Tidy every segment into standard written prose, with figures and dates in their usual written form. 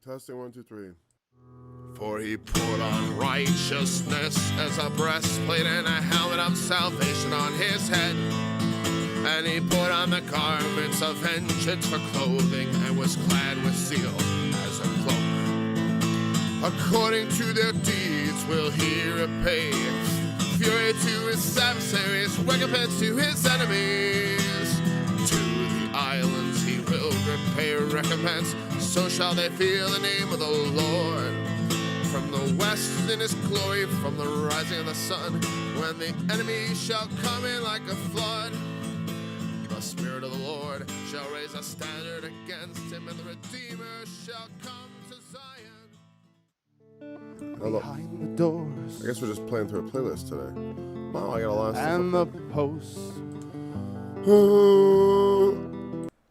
Testing 1, 2, 3. For he put on righteousness as a breastplate and a helmet of salvation on his head. And he put on the garments of vengeance for clothing and was clad with zeal as a cloak. According to their deeds will he repay fury to his adversaries, recompense to his enemies. To the islands he will repay recompense, so shall they fear the name of the Lord. From the west in his glory, from the rising of the sun, when the enemy shall come in like a flood. The Spirit of the Lord shall raise a standard against him, and the Redeemer shall come to Zion. Hello. Behind the doors. I guess we're just playing through a playlist today. Wow, I got a lot of stuff. And the posts.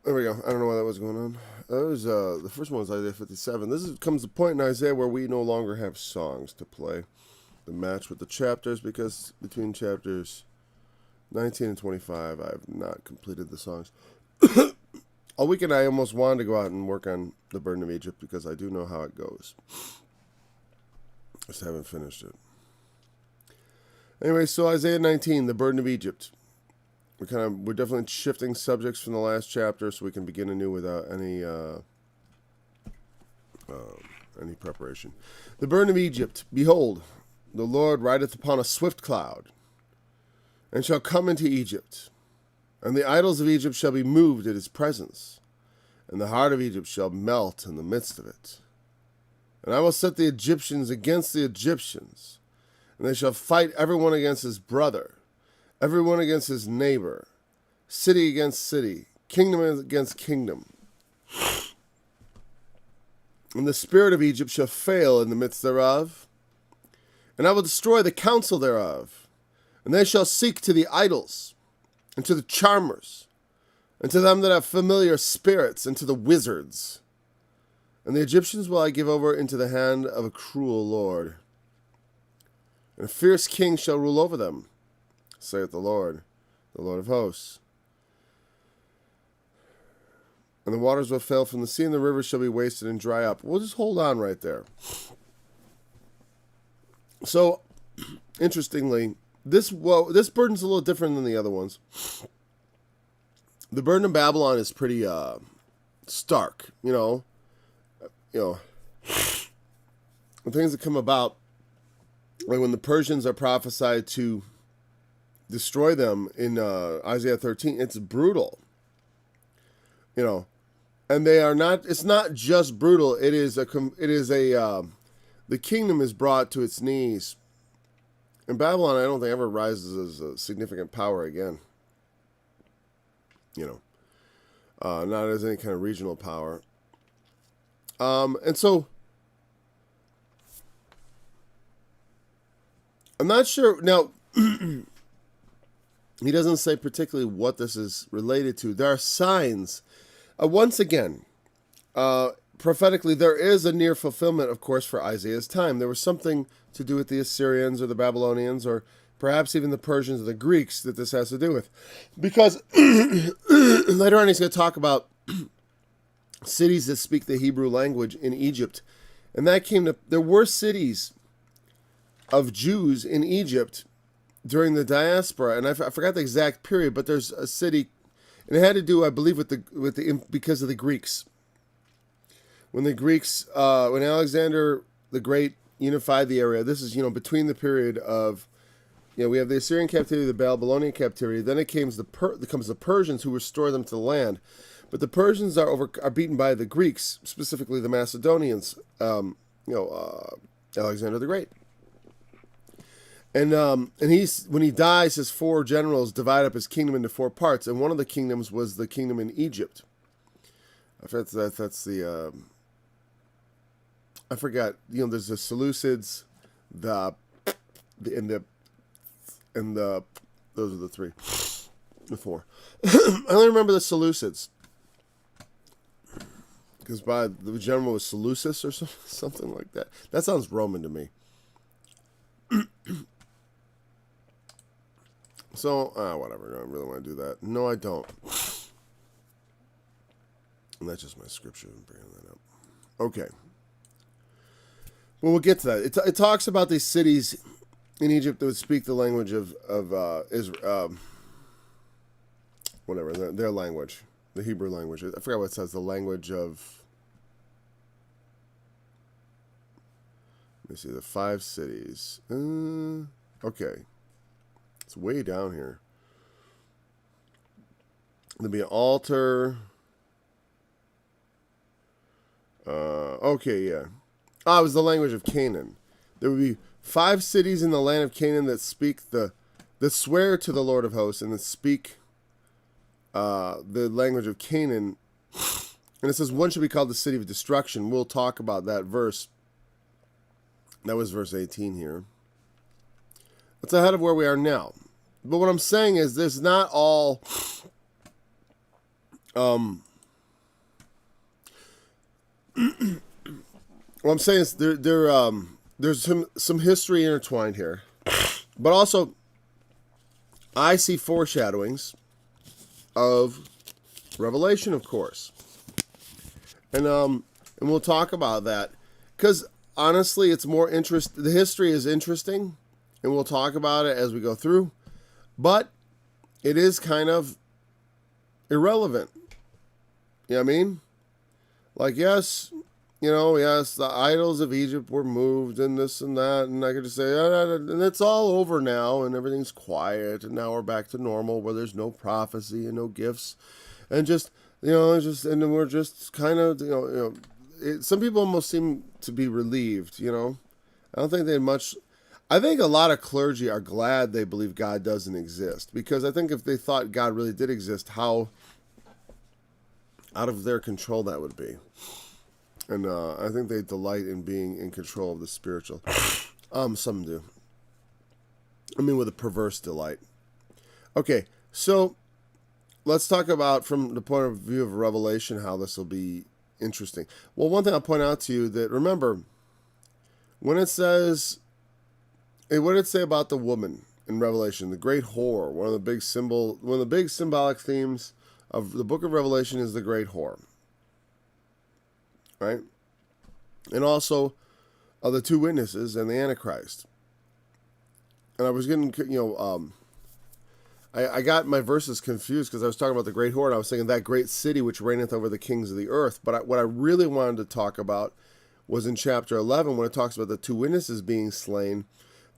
There we go. I don't know why that was going on. That was the first one was Isaiah 57. Comes the point in Isaiah where we no longer have songs to play the match with the chapters, because between chapters 19 and 25 I have not completed the songs. All weekend I almost wanted to go out and work on the Burden of Egypt because I do know how it goes. Just haven't finished it. Anyway, so Isaiah 19, the Burden of Egypt. We're definitely shifting subjects from the last chapter, so we can begin anew without any preparation. The Burden of Egypt. Behold, the Lord rideth upon a swift cloud, and shall come into Egypt, and the idols of Egypt shall be moved at his presence, and the heart of Egypt shall melt in the midst of it. And I will set the Egyptians against the Egyptians, and they shall fight every one against his brother, every one against his neighbor, city against city, kingdom against kingdom. And the spirit of Egypt shall fail in the midst thereof, and I will destroy the counsel thereof. And they shall seek to the idols, and to the charmers, and to them that have familiar spirits, and to the wizards. And the Egyptians will I give over into the hand of a cruel lord. And a fierce king shall rule over them, saith the Lord of hosts. And the waters will fail from the sea, and the rivers shall be wasted and dry up. We'll just hold on right there. So, interestingly, this burden's a little different than the other ones. The burden of Babylon is pretty stark, the things that come about, like when the Persians are prophesied to destroy them in Isaiah 13, it's brutal, and they are not. It's not just brutal. The kingdom is brought to its knees. And Babylon, I don't think ever rises as a significant power again. Not as any kind of regional power. And so, I'm not sure. Now, he doesn't say particularly what this is related to. There are signs. Once again, prophetically, there is a near fulfillment, of course, for Isaiah's time. There was something to do with the Assyrians or the Babylonians or perhaps even the Persians or the Greeks that this has to do with. Because later on he's going to talk about cities that speak the Hebrew language in Egypt. And there were cities of Jews in Egypt during the diaspora, and I forgot the exact period, but there's a city, and it had to do, I believe, because of the Greeks. When Alexander the Great unified the area, this is, between the period of, we have the Assyrian captivity, the Babylonian captivity, then it comes the Persians who restore them to the land. But the Persians are beaten by the Greeks, specifically the Macedonians, Alexander the Great. And when he dies, his 4 generals divide up his kingdom into 4 parts, and one of the kingdoms was the kingdom in Egypt. I forgot. There's the Seleucids, those are the 3, the 4. I only remember the Seleucids because the general was Seleucus or something like that. That sounds Roman to me. So, whatever. I don't really want to do that. No, I don't. And that's just my scripture. I'm bringing that up. Okay. Well, we'll get to that. It talks about these cities in Egypt that would speak the language of Israel, whatever, their language, the Hebrew language. I forgot what it says, the language of, let me see, the 5 cities. Okay. It's way down here. There'll be an altar. Okay, yeah. It was the language of Canaan. There would be 5 cities in the land of Canaan that speak that swear to the Lord of hosts and that speak the language of Canaan. And it says one should be called the city of destruction. We'll talk about that verse. That was verse 18 here. That's ahead of where we are now. But what I'm saying is there's not all what I'm saying is there's some history intertwined here. But also I see foreshadowings of Revelation, of course. And we'll talk about that. Because honestly, it's more the history is interesting, and we'll talk about it as we go through. But it is kind of irrelevant. You know what I mean? Like, yes, the idols of Egypt were moved and this and that, and I could just say, and it's all over now, and everything's quiet, and now we're back to normal, where there's no prophecy and no gifts, and and we're just kind of, some people almost seem to be relieved, I don't think they had much. I think a lot of clergy are glad they believe God doesn't exist, because I think if they thought God really did exist, how out of their control that would be. And I think they delight in being in control of the spiritual. Some do. I mean, with a perverse delight. Okay, so let's talk about, from the point of view of Revelation, how this will be interesting. Well, one thing I'll point out to you that, remember, when it says, what did it say about the woman in Revelation? The great whore. One of the big symbolic themes of the book of Revelation is the great whore. Right? And also the 2 witnesses and the Antichrist. And I was getting, I got my verses confused because I was talking about the great whore, and I was saying that great city which reigneth over the kings of the earth. But what I really wanted to talk about was in chapter 11, when it talks about the 2 witnesses being slain.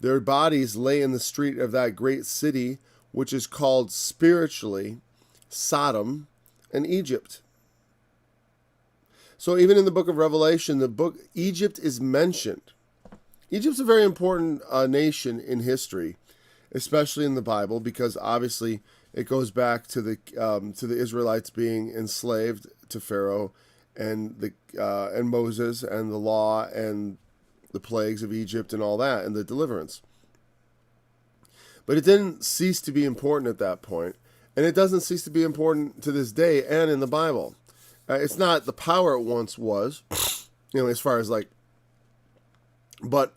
Their bodies lay in the street of that great city, which is called spiritually Sodom and Egypt. So even in the book of Revelation, Egypt is mentioned. Egypt's a very important nation in history, especially in the Bible, because obviously it goes back to the Israelites being enslaved to Pharaoh, and Moses and the law and the plagues of Egypt and all that, and the deliverance. But it didn't cease to be important at that point, and it doesn't cease to be important to this day and in the Bible. It's not the power it once was, as far as but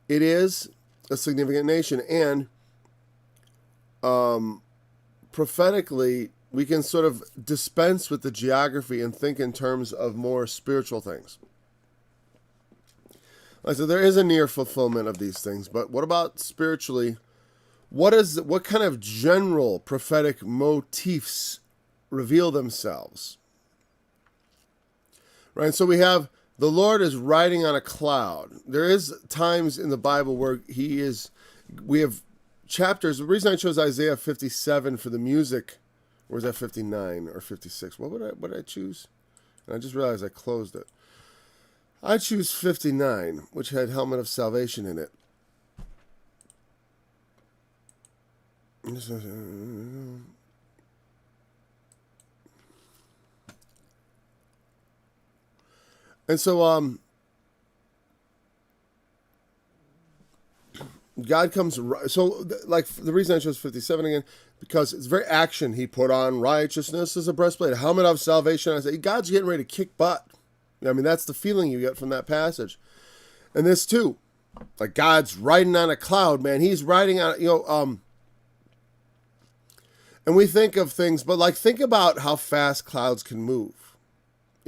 it is a significant nation, and prophetically, we can sort of dispense with the geography and think in terms of more spiritual things. So there is a near fulfillment of these things, but what about spiritually? What kind of general prophetic motifs reveal themselves? Right, so we have the Lord is riding on a cloud. There is times in the Bible where we have chapters. The reason I chose Isaiah 57 for the music, or was that 59 or 56? What did I choose? And I just realized I closed it. I choose 59, which had Helmet of Salvation in it. And so, God comes. So, the reason I chose 57 again, because it's very action. He put on righteousness as a breastplate, a helmet of salvation. I say, God's getting ready to kick butt. I mean, that's the feeling you get from that passage. And this too, God's riding on a cloud, man. He's riding on, and we think of things, but think about how fast clouds can move.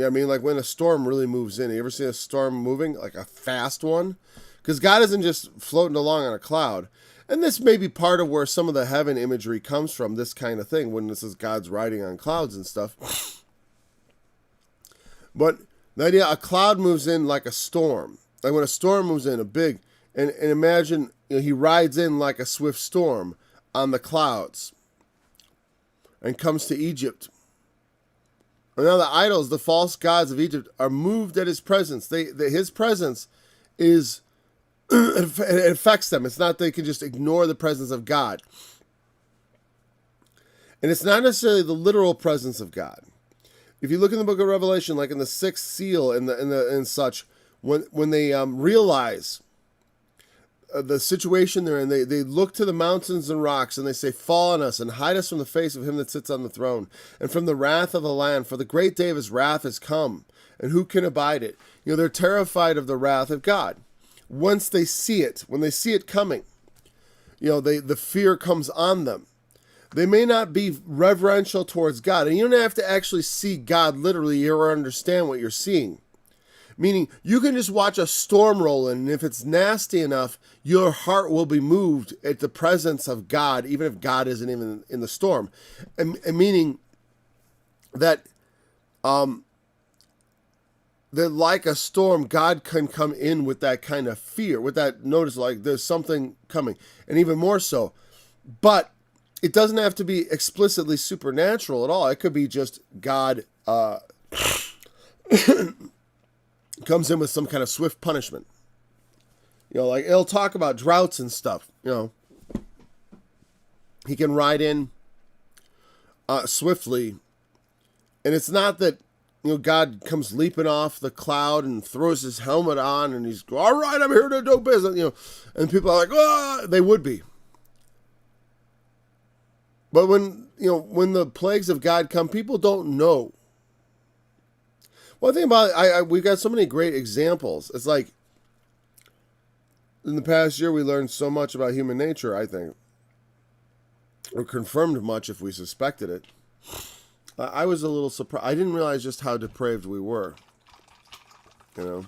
Yeah, I mean, like when a storm really moves in. You ever see a storm moving, like a fast one? Because God isn't just floating along on a cloud. And this may be part of where some of the heaven imagery comes from, this kind of thing, when this is God's riding on clouds and stuff. But the idea, a cloud moves in like a storm. Like when a storm moves in, a big, and imagine, you know, he rides in like a swift storm on the clouds and comes to Egypt. And now the idols, the false gods of Egypt, are moved at his presence. His presence is, it affects them. It's not they can just ignore the presence of God. And it's not necessarily the literal presence of God. If you look in the book of Revelation, like in the sixth seal and such, when they realize the situation they're in, they look to the mountains and rocks and they say, fall on us and hide us from the face of him that sits on the throne and from the wrath of the Lamb, for the great day of his wrath has come, and who can abide it? You know, they're terrified of the wrath of God. Once they see it, when they see it coming, you know, the fear comes on them. They may not be reverential towards God, and you don't have to actually see God literally or understand what you're seeing. Meaning, you can just watch a storm roll in, and if it's nasty enough, your heart will be moved at the presence of God, even if God isn't even in the storm. And meaning that, that like a storm, God can come in with that kind of fear, with that notice, like there's something coming, and even more so. But it doesn't have to be explicitly supernatural at all. It could be just God comes in with some kind of swift punishment. You know, like it'll talk about droughts and stuff. You know, he can ride in swiftly, and it's not that, you know, God comes leaping off the cloud and throws his helmet on and he's all right, I'm here to do business. You know, and people are like, oh, they would be. But when the plagues of God come, people don't know. One thing about it, we've got so many great examples. It's like in the past year we learned so much about human nature, I think. Or confirmed much if we suspected it. I was a little surprised. I didn't realize just how depraved we were. You know?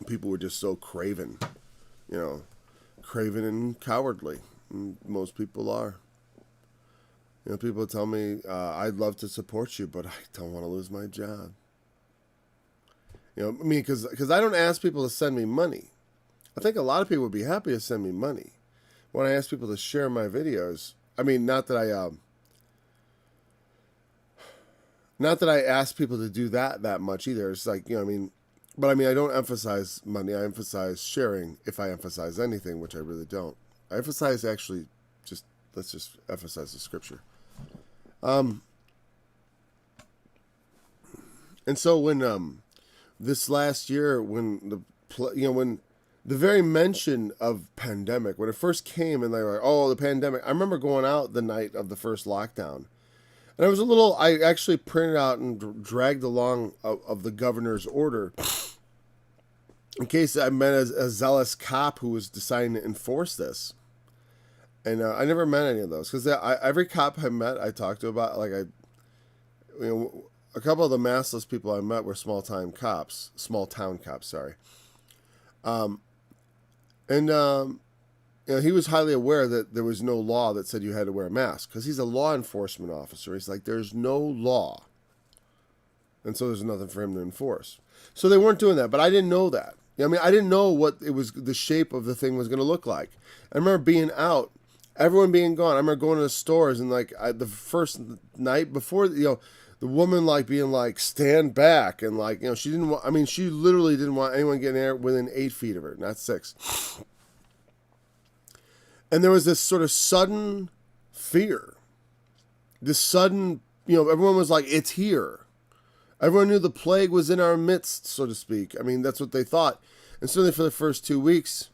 People were just so craven. You know? Craven and cowardly. And most people are. You know, people tell me, I'd love to support you, but I don't want to lose my job. You know, I mean, because I don't ask people to send me money. I think a lot of people would be happy to send me money. When I ask people to share my videos, I mean, not that I ask people to do that much either. It's like, you know, I mean, but I mean, I don't emphasize money. I emphasize sharing, if I emphasize anything, which I really don't. I emphasize actually let's just emphasize the scripture. And so when this last year, when the very mention of pandemic, when it first came and they were like, oh, the pandemic, I remember going out the night of the first lockdown. And I actually printed out and dragged along of the governor's order in case I met a zealous cop who was deciding to enforce this. And I never met any of those because every cop I met, I talked to about, like a couple of the massless people I met were small town cops, sorry. He was highly aware that there was no law that said you had to wear a mask because he's a law enforcement officer. He's like, there's no law. And so there's nothing for him to enforce. So they weren't doing that, but I didn't know that. I mean, I didn't know what the shape of the thing was going to look like. I remember being out, everyone being gone. I remember going to the stores and like the first night before, the woman like being like, stand back. And like, she didn't want, I mean, she literally didn't want anyone getting there within 8 feet of her, not 6. And there was this sort of sudden fear. This sudden, everyone was like, it's here. Everyone knew the plague was in our midst, so to speak. I mean, that's what they thought. And certainly for the first 2 weeks,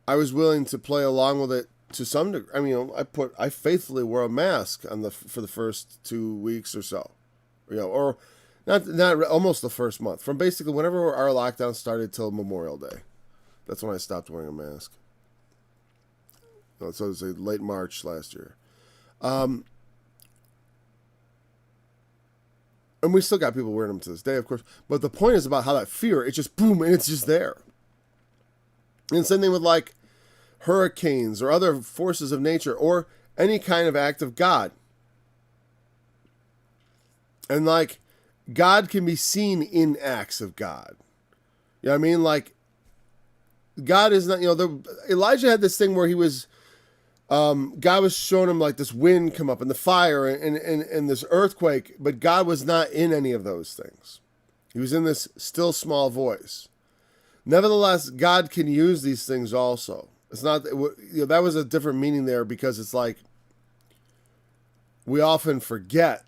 I was willing to play along with it to some degree. I mean, I faithfully wore a mask for the first 2 weeks or so. Or not almost the first month. From basically whenever our lockdown started till Memorial Day. That's when I stopped wearing a mask. So it was late March last year. And we still got people wearing them to this day, of course. But the point is about how that fear, it's just boom, and it's just there. And same thing with like hurricanes or other forces of nature or any kind of act of God. And like God can be seen in acts of God. You know what I mean? Like God is not, Elijah had this thing where he was, God was showing him like this wind come up and the fire and this earthquake, but God was not in any of those things. He was in this still small voice. Nevertheless, God can use these things also. It's not, that was a different meaning there because it's like we often forget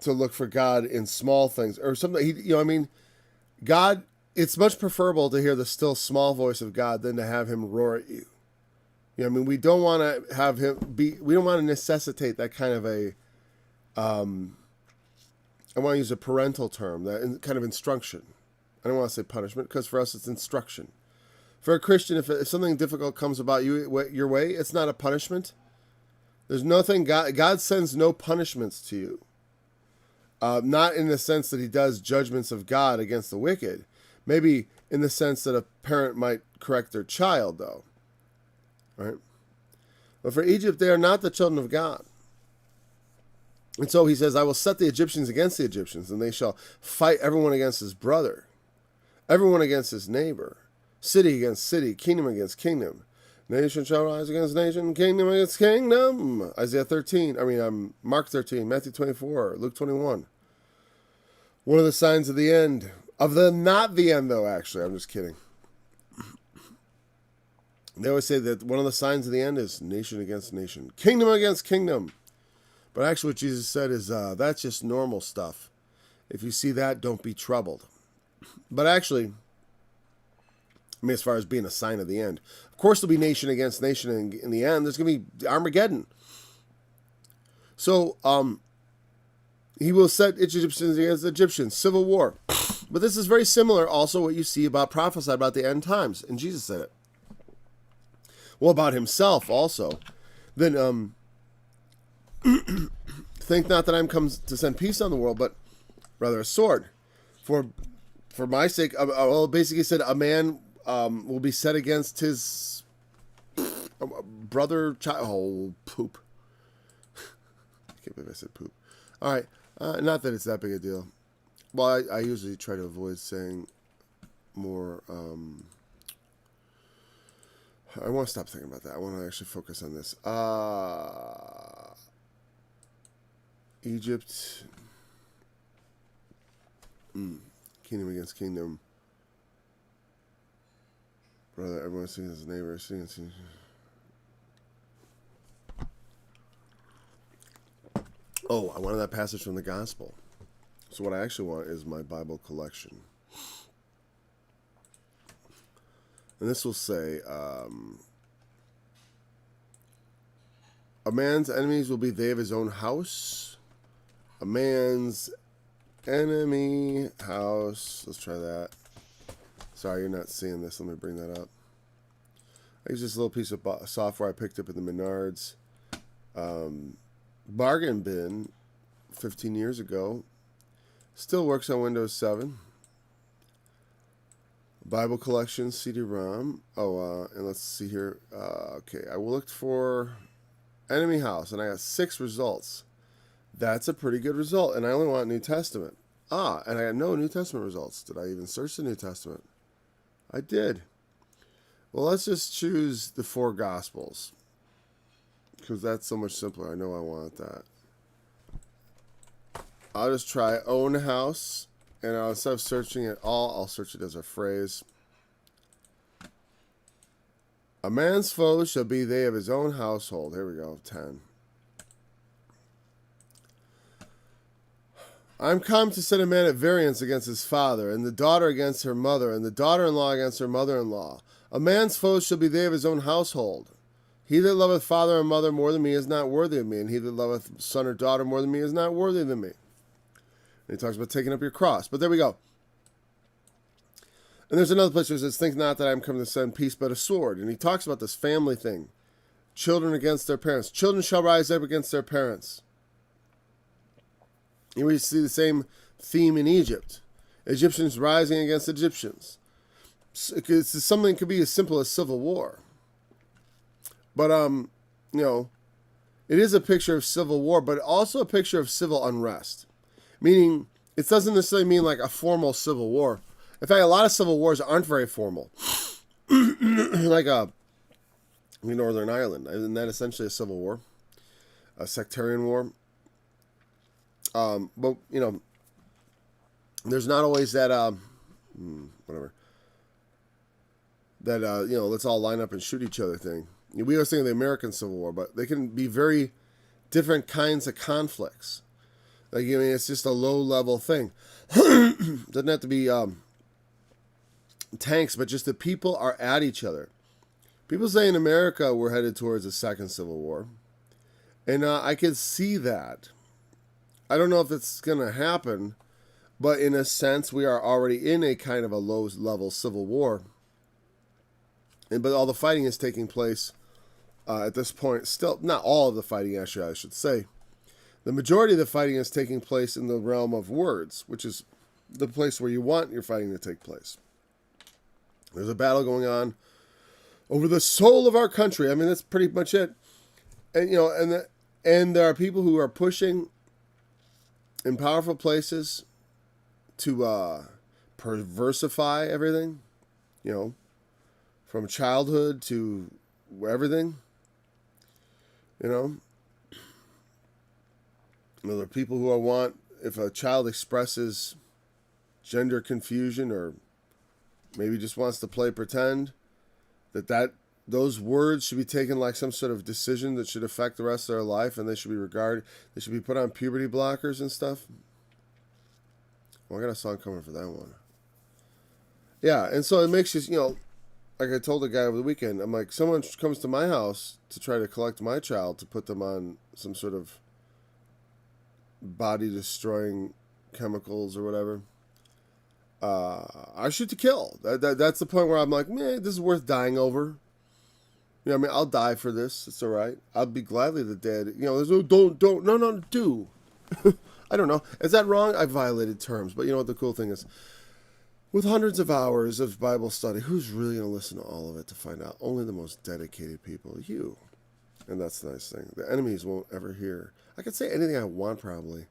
to look for God in small things or something. God, it's much preferable to hear the still small voice of God than to have him roar at you. We don't want to have him we don't want to necessitate that kind of a, I want to use a parental term, that kind of instruction. I don't want to say punishment because for us it's instruction. For a Christian, if something difficult comes about your way, it's not a punishment. There's nothing, God sends no punishments to you. Not in the sense that he does judgments of God against the wicked. Maybe in the sense that a parent might correct their child, though. Right? But for Egypt, they are not the children of God. And so he says, I will set the Egyptians against the Egyptians, and they shall fight everyone against his brother, everyone against his neighbor, city against city, kingdom against kingdom. Nation shall rise against nation, kingdom against kingdom. Mark 13, Matthew 24, Luke 21. One of the signs of the end. Not the end, though, actually. I'm just kidding. They always say that one of the signs of the end is nation against nation, kingdom against kingdom. But actually what Jesus said is that's just normal stuff. If you see that, don't be troubled. But actually, as far as being a sign of the end, of course there'll be nation against nation in the end. There's going to be Armageddon. So, he will set Egyptians against Egyptians, civil war. But this is very similar also what you see prophesied about the end times. And Jesus said it. Well, about himself also. Then, think not that I'm come to send peace on the world, but rather a sword. For my sake, basically said a man will be set against his brother, child. Oh, poop. I can't believe I said poop. All right. Not that it's that big a deal. Well, I usually try to avoid saying more. I want to stop thinking about that. I want to actually focus on this. Egypt. Kingdom against kingdom. Brother, everyone sees his neighbor. Oh, I wanted that passage from the gospel. So what I actually want is my Bible collection. And this will say, a man's enemies will be they of his own house. A man's enemy house. Let's try that. Sorry, you're not seeing this. Let me bring that up. I use this little piece of software I picked up at the Menards bargain bin 15 years ago. Still works on Windows 7. Bible collection, CD-ROM. And let's see here. Okay, I looked for enemy house, and I got 6 results. That's a pretty good result, and I only want New Testament. And I got no New Testament results. Did I even search the New Testament? I did. Well, let's just choose the 4 Gospels, because that's so much simpler. I know I want that. I'll just try own house, and instead of searching it all, I'll search it as a phrase. A man's foes shall be they of his own household. Here we go, 10. I'm come to set a man at variance against his father, and the daughter against her mother, and the daughter-in-law against her mother-in-law. A man's foes shall be they of his own household. He that loveth father or mother more than me is not worthy of me, and he that loveth son or daughter more than me is not worthy than me. And he talks about taking up your cross. But there we go. And there's another place where it says, think not that I am come to send peace but a sword. And he talks about this family thing. Children against their parents. Children shall rise up against their parents. We see the same theme in Egypt. Egyptians rising against Egyptians. It's something that could be as simple as civil war. But, it is a picture of civil war, but also a picture of civil unrest. Meaning, it doesn't necessarily mean like a formal civil war. In fact, a lot of civil wars aren't very formal. Like Northern Ireland. Isn't that essentially a civil war? A sectarian war? But, there's not always that, whatever. That, let's all line up and shoot each other thing. We always think of the American Civil War, but they can be very different kinds of conflicts. Like, it's just a low-level thing. Doesn't have to be tanks, but just the people are at each other. People say in America we're headed towards a second Civil War. And I can see that. I don't know if it's going to happen, but in a sense, we are already in a kind of a low-level Civil War. But all the fighting is taking place at this point. Still, not all of the fighting, actually, I should say. The majority of the fighting is taking place in the realm of words, which is the place where you want your fighting to take place. There's a battle going on over the soul of our country. I mean, that's pretty much it. And, and there are people who are pushing in powerful places to perversify everything, from childhood to everything, There are people who want, if a child expresses gender confusion or maybe just wants to play pretend, that those words should be taken like some sort of decision that should affect the rest of their life, and they should be put on puberty blockers and stuff. Well, I got a song coming for that one. Yeah, and so it makes you, like I told the guy over the weekend, I'm like, someone comes to my house to try to collect my child to put them on some sort of body-destroying chemicals or whatever. I shoot to kill. That's the point where I'm like, man, this is worth dying over. I'll die for this. It's all right. I'll be gladly the dead. There's no do. I don't know. Is that wrong? I violated terms. But you know what the cool thing is? With hundreds of hours of Bible study, who's really going to listen to all of it to find out? Only the most dedicated people. You. And that's the nice thing. The enemies won't ever hear. I could say anything I want, probably.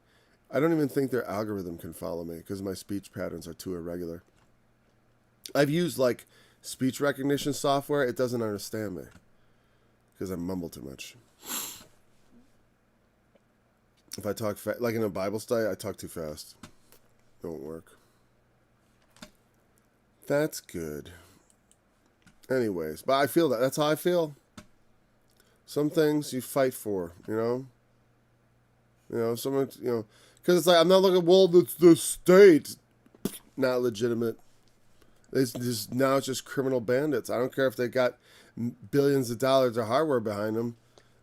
I don't even think their algorithm can follow me because my speech patterns are too irregular. I've used, speech recognition software. It doesn't understand me because I mumble too much. If I talk like in a Bible study, I talk too fast. It won't work. That's good. Anyways, but I feel that. That's how I feel. Some things you fight for, someone, because it's like, I'm not looking, well, it's the state. Not legitimate. It's just criminal bandits. I don't care if they got billions of dollars of hardware behind them.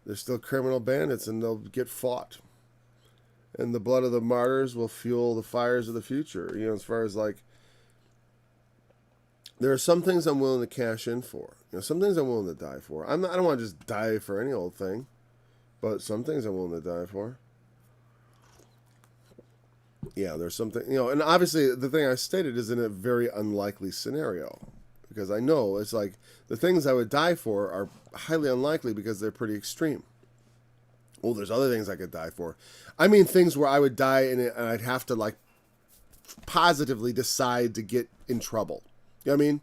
They're still criminal bandits, and they'll get fought. And the blood of the martyrs will fuel the fires of the future. As far as there are some things I'm willing to cash in for. Some things I'm willing to die for. I don't want to just die for any old thing, but some things I'm willing to die for. Yeah, there's something, and obviously the thing I stated is in a very unlikely scenario, because I know it's like the things I would die for are highly unlikely because they're pretty extreme. Well, there's other things I could die for. I mean, things where I would die and I'd have to positively decide to get in trouble. You know what I mean?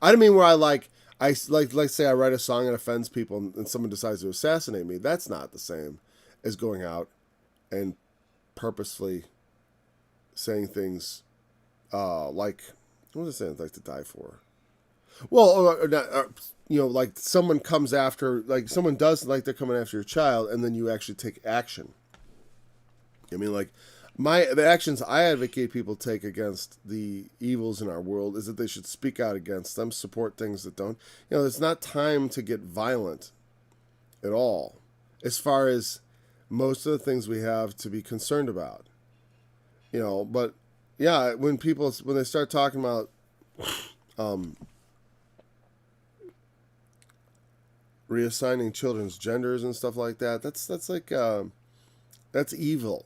I don't mean where let's say I write a song that offends people and someone decides to assassinate me. That's not the same as going out and purposefully saying things what was I saying I'd like to die for? Well, someone comes after, someone does they're coming after your child, and then you actually take action. I mean, the actions I advocate people take against the evils in our world is that they should speak out against them, support things that don't. It's not time to get violent at all, as far as most of the things we have to be concerned about. But yeah, when they start talking about reassigning children's genders and stuff like that, that's evil.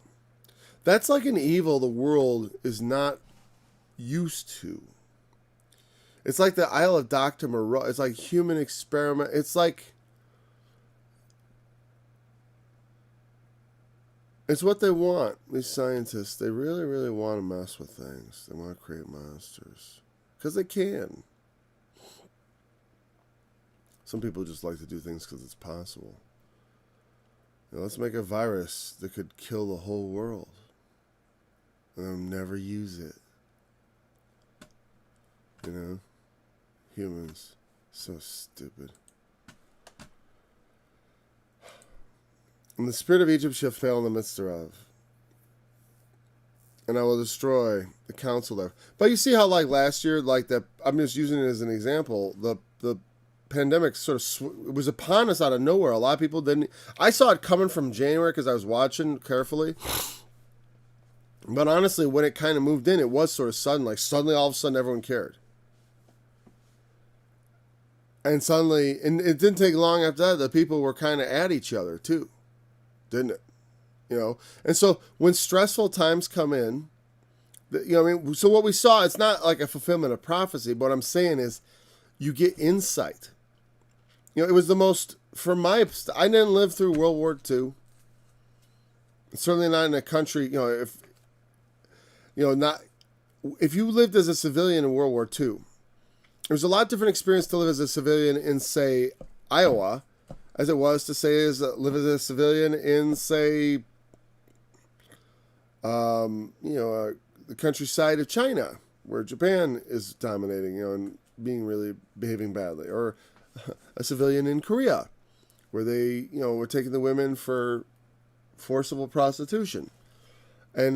That's like an evil the world is not used to. It's like the Isle of Dr. Moreau. It's like human experiment. It's like... It's what they want, these scientists. They really, really want to mess with things. They want to create monsters. Because they can. Some people just like to do things because it's possible. You know, let's make a virus that could kill the whole world. And they'll never use it. You know? Humans. So stupid. And the spirit of Egypt shall fail in the midst thereof. And I will destroy the counsel thereof. But you see how, like, last year, like, that, I'm just using it as an example, the pandemic sort of, it was upon us out of nowhere. A lot of people didn't, I saw it coming from January because I was watching carefully. But honestly, when it kind of moved in, it was sort of sudden. Like, suddenly, all of a sudden, everyone cared. And suddenly, and it didn't take long after that, the people were kind of at each other, too. Didn't it? You know? And so, when stressful times come in, you know what I mean? So what we saw, it's not like a fulfillment of prophecy, but what I'm saying is, you get insight. You know, it was the most, I didn't live through World War II. Certainly not in a country, you know, if you lived as a civilian in World War II, it was a lot different experience to live as a civilian in, say, Iowa, as it was to say live as a civilian in, say, the countryside of China, where Japan is dominating, you know, and behaving badly, or a civilian in Korea, where they, you know, were taking the women for forcible prostitution, and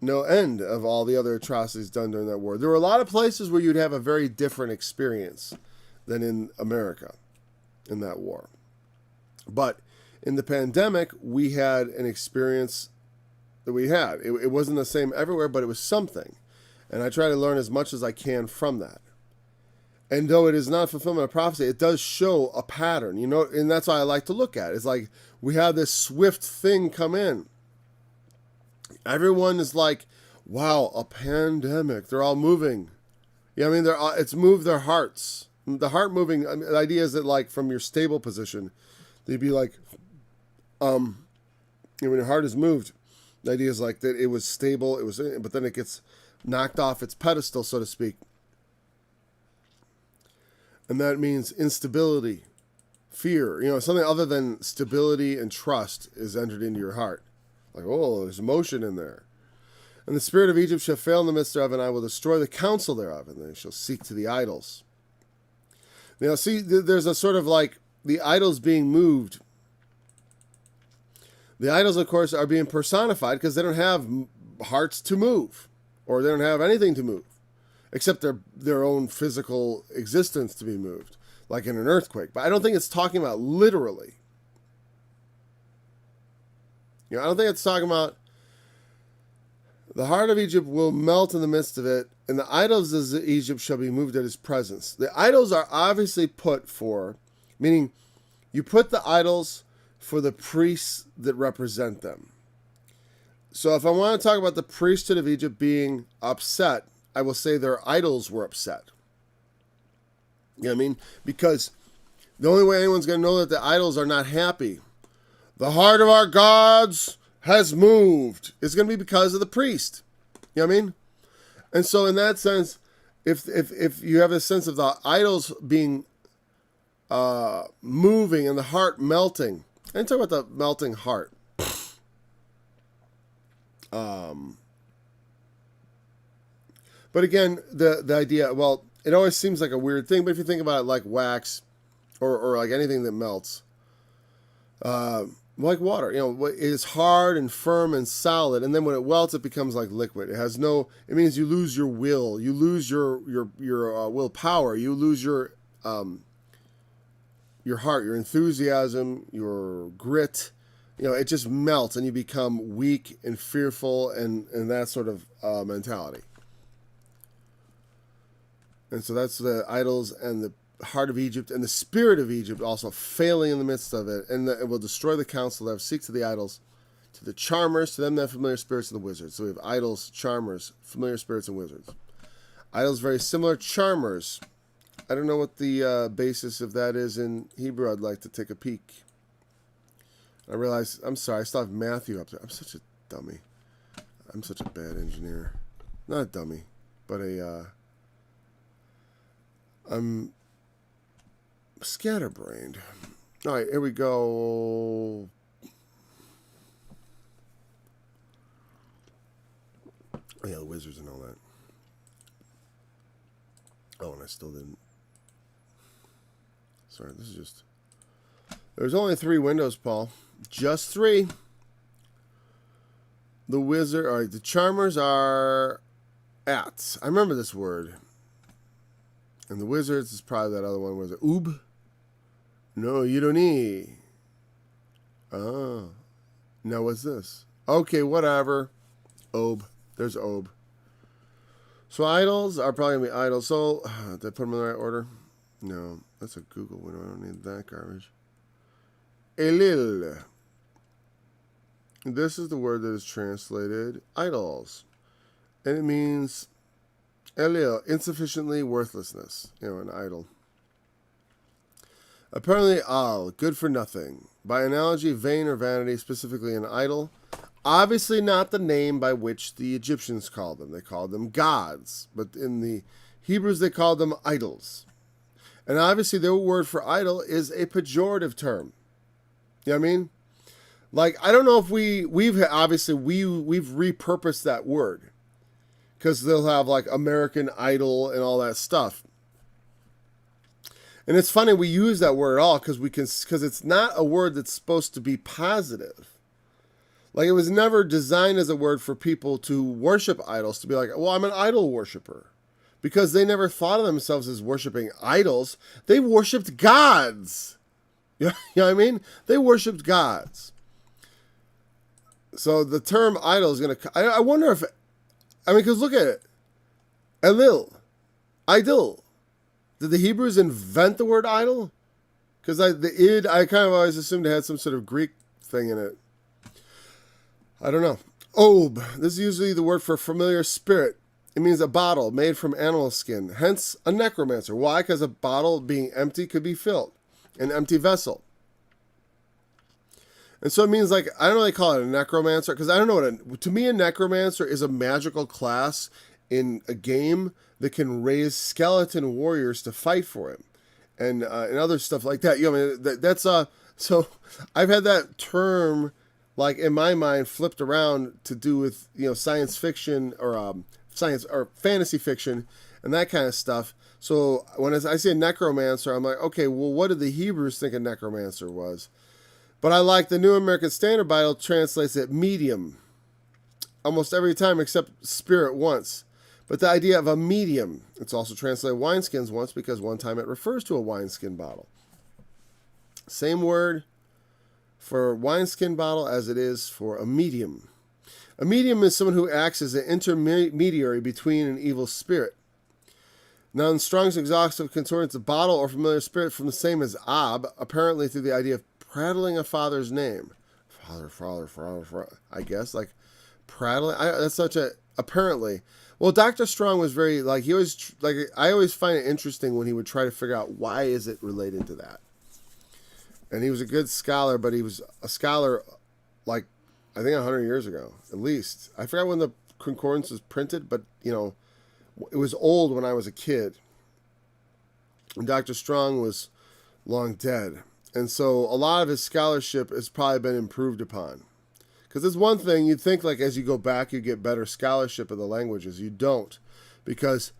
no end of all the other atrocities done during that war. There were a lot of places where you'd have a very different experience than in America in that war. But in the pandemic, we had an experience that we had. It wasn't the same everywhere, but it was something. And I try to learn as much as I can from that. And though it is not fulfillment of prophecy, it does show a pattern, you know, and that's why I like to look at it. It's like we have this swift thing come in. Everyone is like, wow, a pandemic. They're all moving. Yeah, I mean, it's moved their hearts. The heart moving, I mean, the idea is that, like, from your stable position, they'd be like, when your heart is moved, the idea is like that it was stable, but then it gets knocked off its pedestal, so to speak. And that means instability, fear, you know, something other than stability and trust is entered into your heart. Like, oh, there's emotion in there. And the spirit of Egypt shall fail in the midst thereof, and I will destroy the counsel thereof, and they shall seek to the idols. Now, see, there's a sort of like the idols being moved. The idols, of course, are being personified because they don't have hearts to move, or they don't have anything to move, except their own physical existence to be moved, like in an earthquake. But I don't think it's talking about literally. You know, I don't think it's talking about the heart of Egypt will melt in the midst of it, and the idols of Egypt shall be moved at his presence. The idols are obviously put for, meaning you put the idols for the priests that represent them. So if I want to talk about the priesthood of Egypt being upset, I will say their idols were upset. You know what I mean? Because the only way anyone's going to know that the idols are not happy, the heart of our gods has moved, is going to be because of the priest. You know what I mean? And so in that sense, if you have a sense of the idols being moving and the heart melting, I didn't talk about the melting heart. But again, the idea, well, it always seems like a weird thing, but if you think about it like wax or like anything that melts, like water, you know, it is hard and firm and solid, and then when it welts, it becomes like liquid. It means you lose your will, you lose your willpower, you lose your heart, your enthusiasm, your grit. You know, it just melts, and you become weak and fearful, and that sort of mentality. And so that's the idols and the heart of Egypt and the spirit of Egypt also failing in the midst of it, and it will destroy the counsel thereof, seek to the idols, To the charmers, to them that familiar spirits and the wizards. So we have idols, charmers, familiar spirits, and wizards. Idols very similar. Charmers, I don't know what the basis of that is in Hebrew. I'd like to take a peek. I realize, I'm sorry, I still have Matthew up there. I'm such a dummy. I'm such a bad engineer. Not a dummy, but I'm scatterbrained. All right, here we go. Oh, yeah, the wizards and all that. Oh, and I still didn't. Sorry, this is just... There's only 3 windows, Paul. Just 3. The wizard... All right, the charmers are... At. I remember this word. And the wizards is probably that other one. Was it Oob? No, you don't need. Oh. Now what's this? Okay, whatever. Ob. There's Ob. So idols are probably going to be idols. So, did I put them in the right order? No. That's a Google window. I don't need that garbage. Elil. This is the word that is translated idols. And it means Elil, insufficiently worthlessness. You know, an idol. Apparently, al, good for nothing. By analogy, vain or vanity, specifically an idol. Obviously not the name by which the Egyptians called them. They called them gods. But in the Hebrews, they called them idols. And obviously, their word for idol is a pejorative term. You know what I mean? Like, I don't know if we've repurposed that word. Because they'll have, like, American Idol and all that stuff. And it's funny we use that word at all because it's not a word that's supposed to be positive. Like, it was never designed as a word for people to worship idols, to be like, well, I'm an idol worshiper. Because they never thought of themselves as worshiping idols. They worshipped gods. You know what I mean? They worshipped gods. So the term idol is going to... I wonder if... I mean, because look at it. Elil. Idol. Did the Hebrews invent the word idol? Because the id, I kind of always assumed it had some sort of Greek thing in it. I don't know. Ob. This is usually the word for familiar spirit. It means a bottle made from animal skin. Hence, a necromancer. Why? Because a bottle being empty could be filled. An empty vessel. And so it means, like, I don't know, they call it a necromancer. Because I don't know to me, a necromancer is a magical class in a game that can raise skeleton warriors to fight for him. And other stuff like that. You know, I mean, that's so I've had that term, like, in my mind, flipped around to do with, you know, science fiction or science or fantasy fiction and that kind of stuff. So when I say necromancer, I'm like, okay, well, what did the Hebrews think a necromancer was? But I like the New American Standard Bible translates it medium almost every time except spirit once. But the idea of a medium, it's also translated wineskins once because one time it refers to a wineskin bottle. Same word for wineskin bottle as it is for a medium. A medium is someone who acts as an intermediary between an evil spirit. Now, in Strong's exhaustive concordance, a bottle or familiar spirit from the same as ab, apparently through the idea of prattling a father's name. Father, I guess, like prattling. That's such a, apparently. Well, Dr. Strong was very, like, he always, like, I always find it interesting when he would try to figure out why is it related to that. And he was a good scholar, but he was a scholar, like, I think 100 years ago, at least. I forgot when the concordance was printed, but, you know, it was old when I was a kid. And Dr. Strong was long dead. And so a lot of his scholarship has probably been improved upon. Because it's one thing, you'd think, like, as you go back, you get better scholarship of the languages. You don't. Because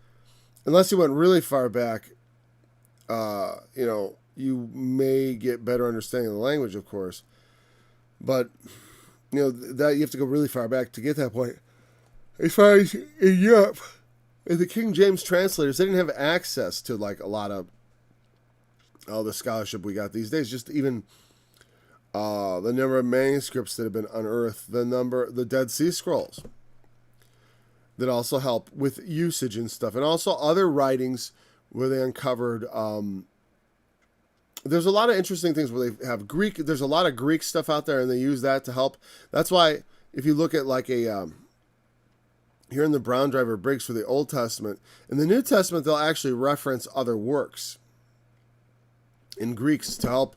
unless you went really far back, you know, you may get better understanding of the language, of course. But, you know, that you have to go really far back to get that point. As far as in Europe, the King James translators, they didn't have access to, like, a lot of all the scholarship we got these days. Just even the number of manuscripts that have been unearthed, the Dead Sea Scrolls that also help with usage and stuff, and also other writings where they uncovered there's a lot of interesting things where they have Greek. There's a lot of Greek stuff out there, and they use that to help. That's why if you look at like a here in the Brown Driver Briggs for the Old Testament, in the New Testament they'll actually reference other works in Greeks to help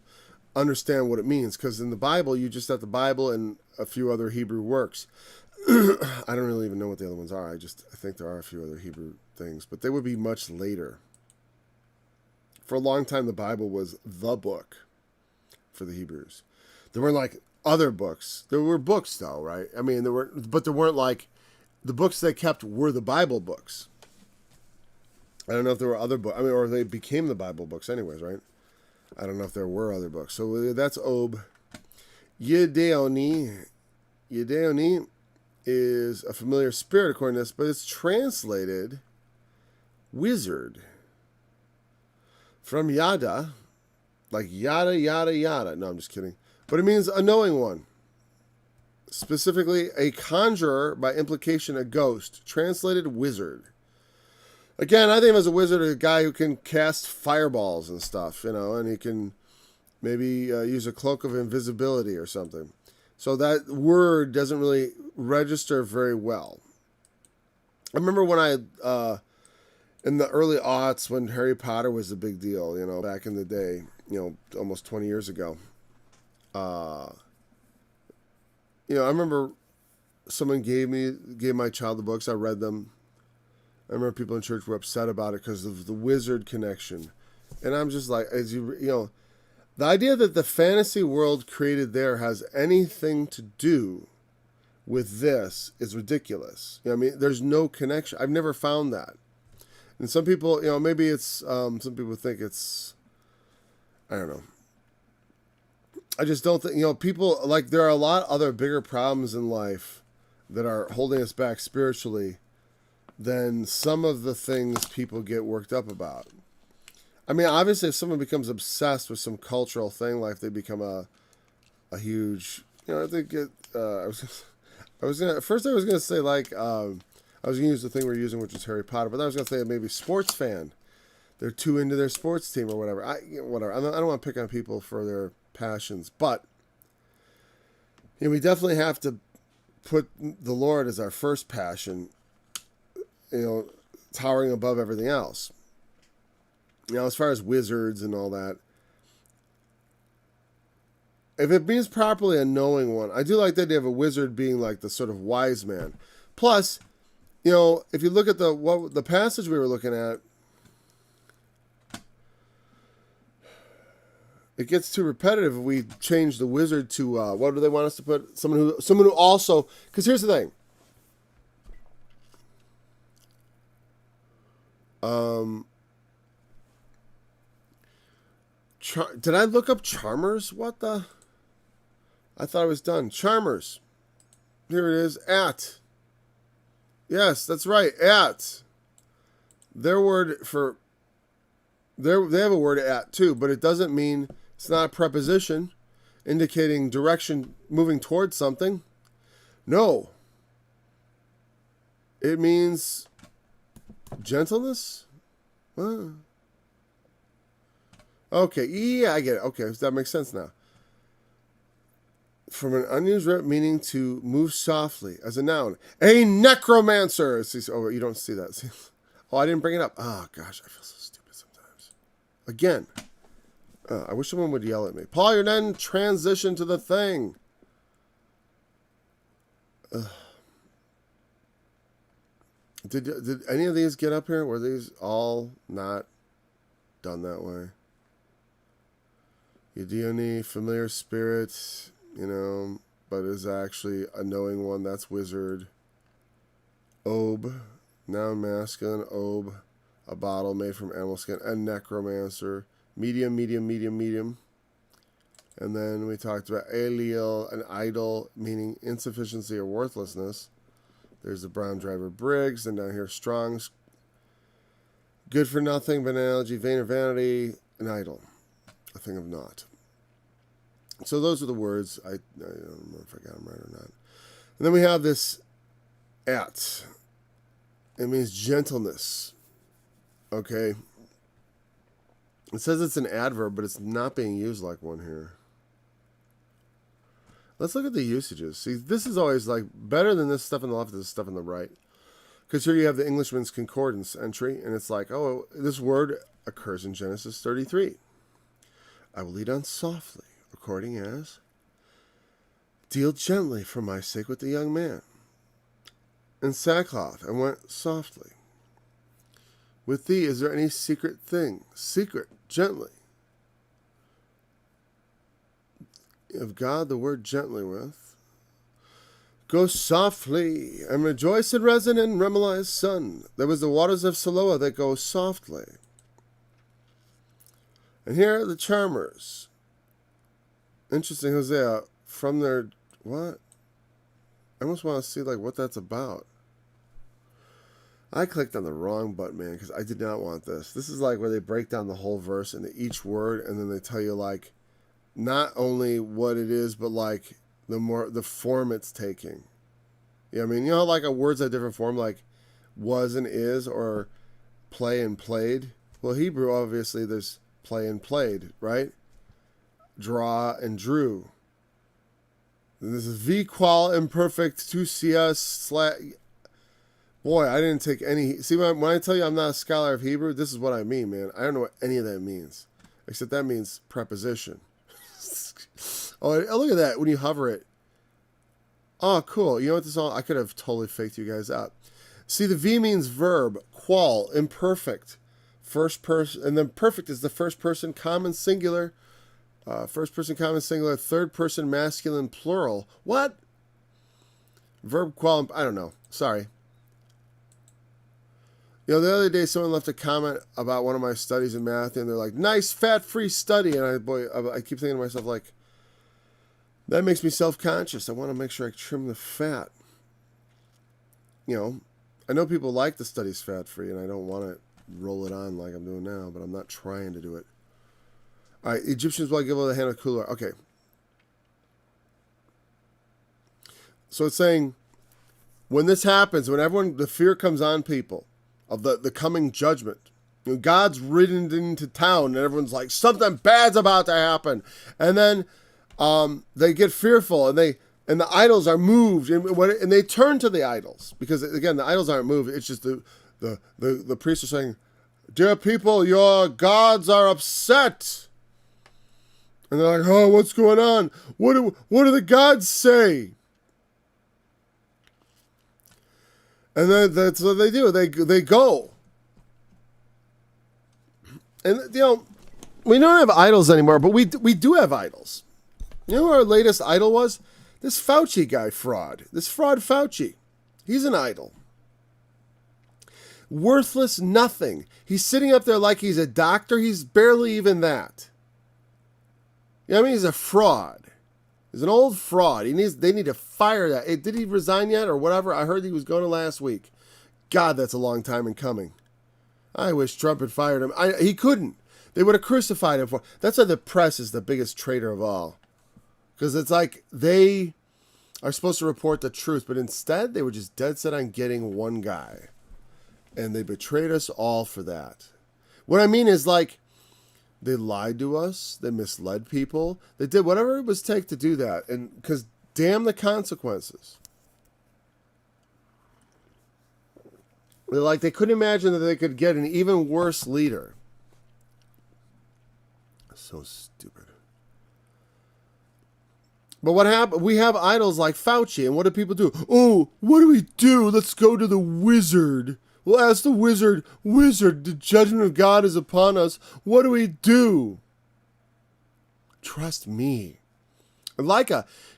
understand what it means. Because in the Bible you just have the Bible and a few other Hebrew works. I don't really even know what the other ones are. I think there are a few other Hebrew things, but they would be much later. For a long time, the Bible was the book for the Hebrews. There weren't like other books. There were books, though, right? I mean, there weren't like the books they kept were the Bible books. I don't know if there were other books. I mean, or they became the Bible books, anyways, right? I don't know if there were other books. So that's Ob. Yedeoni is a familiar spirit according to this, but it's translated wizard. From yada, like yada, yada, yada. No, I'm just kidding. But it means a knowing one. Specifically, a conjurer, by implication, a ghost. Translated wizard. Again, I think of as a wizard, a guy who can cast fireballs and stuff, and he can maybe use a cloak of invisibility or something. So that word doesn't really register very well. I remember when in the early aughts, when Harry Potter was a big deal, back in the day, almost 20 years ago. I remember someone gave my child the books. I read them. I remember people in church were upset about it because of the wizard connection. And I'm just like, the idea that the fantasy world created there has anything to do with this is ridiculous. There's no connection. I've never found that. And some people, maybe it's, some people think it's, I don't know. I just don't think, people, like, there are a lot of other bigger problems in life that are holding us back spiritually than some of the things people get worked up about. I mean, obviously, if someone becomes obsessed with some cultural thing, like they become a huge, I think I was gonna say like, I was going to use the thing we're using, which is Harry Potter, but then I was going to say maybe sports fan. They're too into their sports team or whatever. Whatever. I don't want to pick on people for their passions, but we definitely have to put the Lord as our first passion, towering above everything else. As far as wizards and all that, if it means properly a knowing one, I do like the idea of a wizard being like the sort of wise man. Plus, if you look at the passage we were looking at, it gets too repetitive if we change the wizard to what do they want us to put? Someone who also, because here's the thing. Did I look up charmers? What the? I thought I was done. Charmers. Here it is. At. Yes, that's right. At. Their word for. They have a word at too, but it doesn't mean, it's not a preposition indicating direction, moving towards something. No. It means gentleness. Okay, yeah, I get it. Okay, that makes sense now. From an unused meaning to move softly as a noun. A necromancer. Oh, you don't see that. Oh, I didn't bring it up. Oh, gosh, I feel so stupid sometimes. Again, I wish someone would yell at me. Paul, you're then transition to the thing. Did any of these get up here? Were these all not done that way? Eudione, familiar spirit, but is actually a knowing one. That's wizard. Ob, noun masculine. Ob, a bottle made from animal skin. A necromancer. Medium. And then we talked about Eliel, an idol, meaning insufficiency or worthlessness. There's the Brown Driver Briggs. And down here, Strong's. Good for nothing, banality, vain or vanity, an idol. A thing of naught. So those are the words. I don't remember if I got them right or not. And then we have this at. It means gentleness. Okay. It says it's an adverb, but it's not being used like one here. Let's look at the usages. See, this is always like better than this stuff on the left is stuff on the right. Because here you have the Englishman's Concordance entry, and it's like, oh, this word occurs in Genesis 33. I will lead on softly, according as, deal gently for my sake with the young man. In sackcloth, I went softly. With thee, is there any secret thing? Secret, gently. Of God, the word gently with. Go softly, and rejoice in Rezin and Remaliah's son. There was the waters of Siloah that go softly. And here are the charmers. Interesting, Hosea, from their, what? I almost want to see like what that's about. I clicked on the wrong button, man, because I did not want this. This is like where they break down the whole verse into each word, and then they tell you like not only what it is, but like the form it's taking. Yeah, I mean, you know, like a word's a different form, like was and is, or play and played. Well, Hebrew, obviously, there's play and played, right? Draw and drew. And this is V-qual imperfect to CS / Boy, I didn't take any. See, when I tell you I'm not a scholar of Hebrew, this is what I mean, man. I don't know what any of that means, except that means preposition. Oh, look at that when you hover it. Oh, cool. You know what this all? I could have totally faked you guys out. See, the V means verb, qual, imperfect, first person, and then perfect is the first person common singular, first person common singular, third person masculine plural. What? Verb, qual. I don't know. Sorry. You know, the other day someone left a comment about one of my studies in math, and they're like, nice fat-free study. And I keep thinking to myself, like, that makes me self-conscious. I want to make sure I trim the fat. You know, I know people like the studies fat-free, and I don't want to roll it on like I'm doing now, but I'm not trying to do it. All right, Egyptians will give away the hand of cooler. Okay. So it's saying, when this happens, when the fear comes on people, of the coming judgment. You know, God's ridden into town, and everyone's like, something bad's about to happen. And then they get fearful, and the idols are moved, and they turn to the idols. Because, again, the idols aren't moved. It's just the priests are saying, dear people, your gods are upset. And they're like, oh, what's going on? What do the gods say? And then that's what they do. They go. And, you know, we don't have idols anymore, but we do have idols. You know who our latest idol was? This Fauci guy fraud. This fraud Fauci. He's an idol. Worthless nothing. He's sitting up there like he's a doctor. He's barely even that. You know what I mean? He's a fraud. He's an old fraud. They need to fire that. Did he resign yet or whatever? I heard he was going to last week. God, that's a long time in coming. I wish Trump had fired him. He couldn't. They would have crucified him for. That's why the press is the biggest traitor of all. Because it's like they are supposed to report the truth, but instead they were just dead set on getting one guy. And they betrayed us all for that. What I mean is, like, they lied to us. They misled people. They did whatever it was take to do that. And because damn the consequences. They're like, they couldn't imagine that they could get an even worse leader. So stupid. But what happened? We have idols like Fauci. And what do people do? Oh, what do we do? Let's go to the wizard. We'll ask the wizard, the judgment of God is upon us. What do we do? Trust me.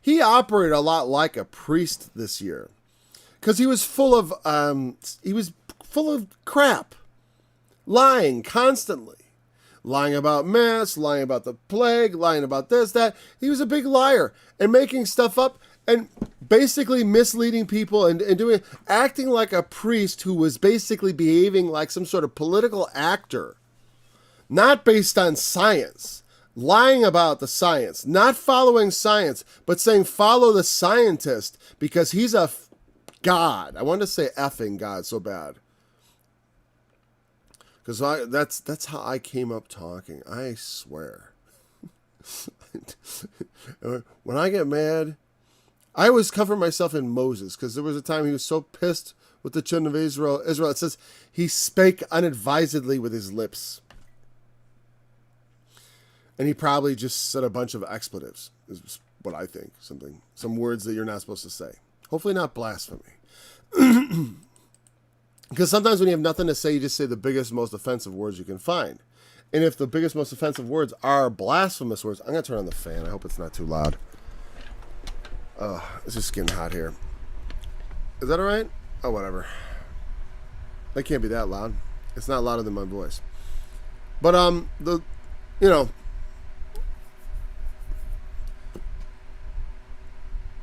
He operated a lot like a priest this year. Because he was full of crap. Lying constantly. Lying about mass, lying about the plague, lying about this, that. He was a big liar and making stuff up and basically misleading people and acting like a priest who was basically behaving like some sort of political actor, not based on science, lying about the science, not following science, but saying follow the scientist because he's a God. I wanted to say effing God so bad. Because that's how I came up talking. I swear. When I get mad, I always cover myself in Moses, because there was a time he was so pissed with the children of Israel. It says he spake unadvisedly with his lips. And he probably just said a bunch of expletives, is what I think. Some words that you're not supposed to say. Hopefully not blasphemy. Because sometimes when you have nothing to say, you just say the biggest, most offensive words you can find. And if the biggest, most offensive words are blasphemous words, I'm going to turn on the fan. I hope it's not too loud. It's just getting hot here. Is that all right? Oh, whatever. That can't be that loud. It's not louder than my voice. But,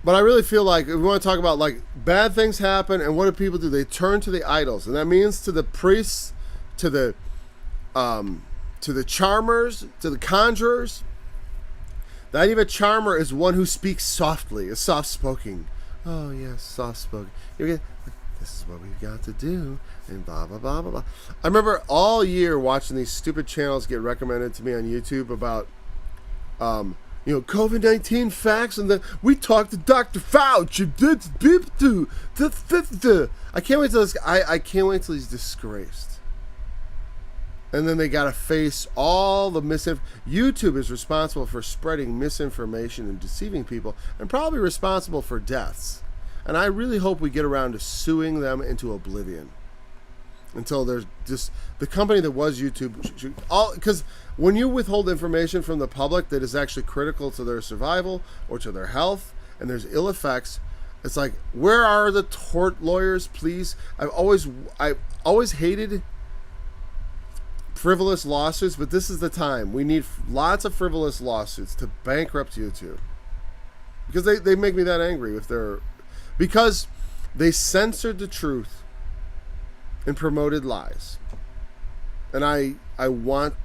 But I really feel like if we want to talk about, like, bad things happen, and what do people do? They turn to the idols, and that means to the priests, to the charmers, to the conjurers. The idea of a charmer is one who speaks softly, is soft-spoken. Oh yes, soft-spoken. This is what we've got to do, and blah blah blah blah blah. I remember all year watching these stupid channels get recommended to me on YouTube about COVID-19 facts, and then we talked to Dr. Fauci. I can't wait till this. I can't wait till he's disgraced. And then they got to face all the YouTube is responsible for spreading misinformation and deceiving people, and probably responsible for deaths. And I really hope we get around to suing them into oblivion. Until there's just the company that was YouTube, because when you withhold information from the public that is actually critical to their survival or to their health, and there's ill effects, it's like, where are the tort lawyers, please? I've always hated frivolous lawsuits, but this is the time. We need lots of frivolous lawsuits to bankrupt YouTube, because they make me that angry because they censored the truth and promoted lies. And I want,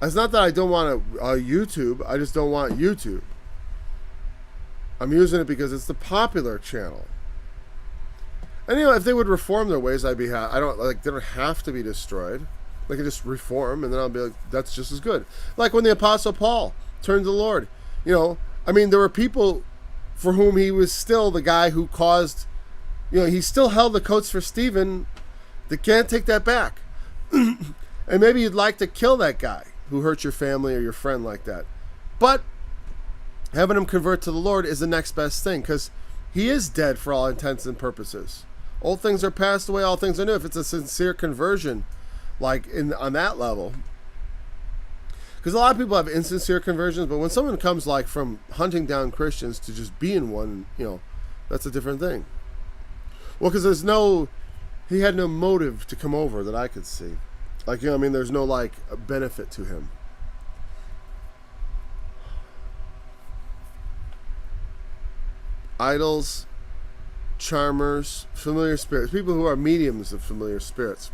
it's not that I don't want a YouTube, I just don't want YouTube. I'm using it because it's the popular channel. And if they would reform their ways, I'd be happy. They don't have to be destroyed. They can just reform, and then I'll be like, that's just as good. Like when the Apostle Paul turned to the Lord. There were people for whom he was still the guy who caused, he still held the coats for Stephen. They can't take that back. And maybe you'd like to kill that guy who hurt your family or your friend like that. But having him convert to the Lord is the next best thing, because he is dead for all intents and purposes. Old things are passed away, all things are new. If it's a sincere conversion, like on that level. Because a lot of people have insincere conversions, but when someone comes like from hunting down Christians to just being one, that's a different thing. Well, because he had no motive to come over that I could see. There's no benefit to him. Idols, charmers, familiar spirits, people who are mediums of familiar spirits.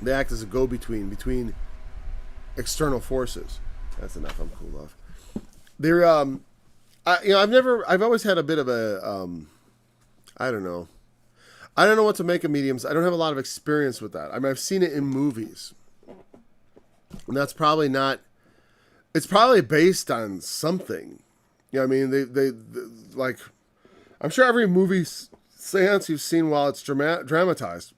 They act as a go-between between external forces. That's enough. I'm cool off. They're I've always had a bit of a I don't know what to make of mediums. I don't have a lot of experience with that. I've seen it in movies, and that's probably not. It's probably based on something. They like. I'm sure every movie seance you've seen, while it's dramatized,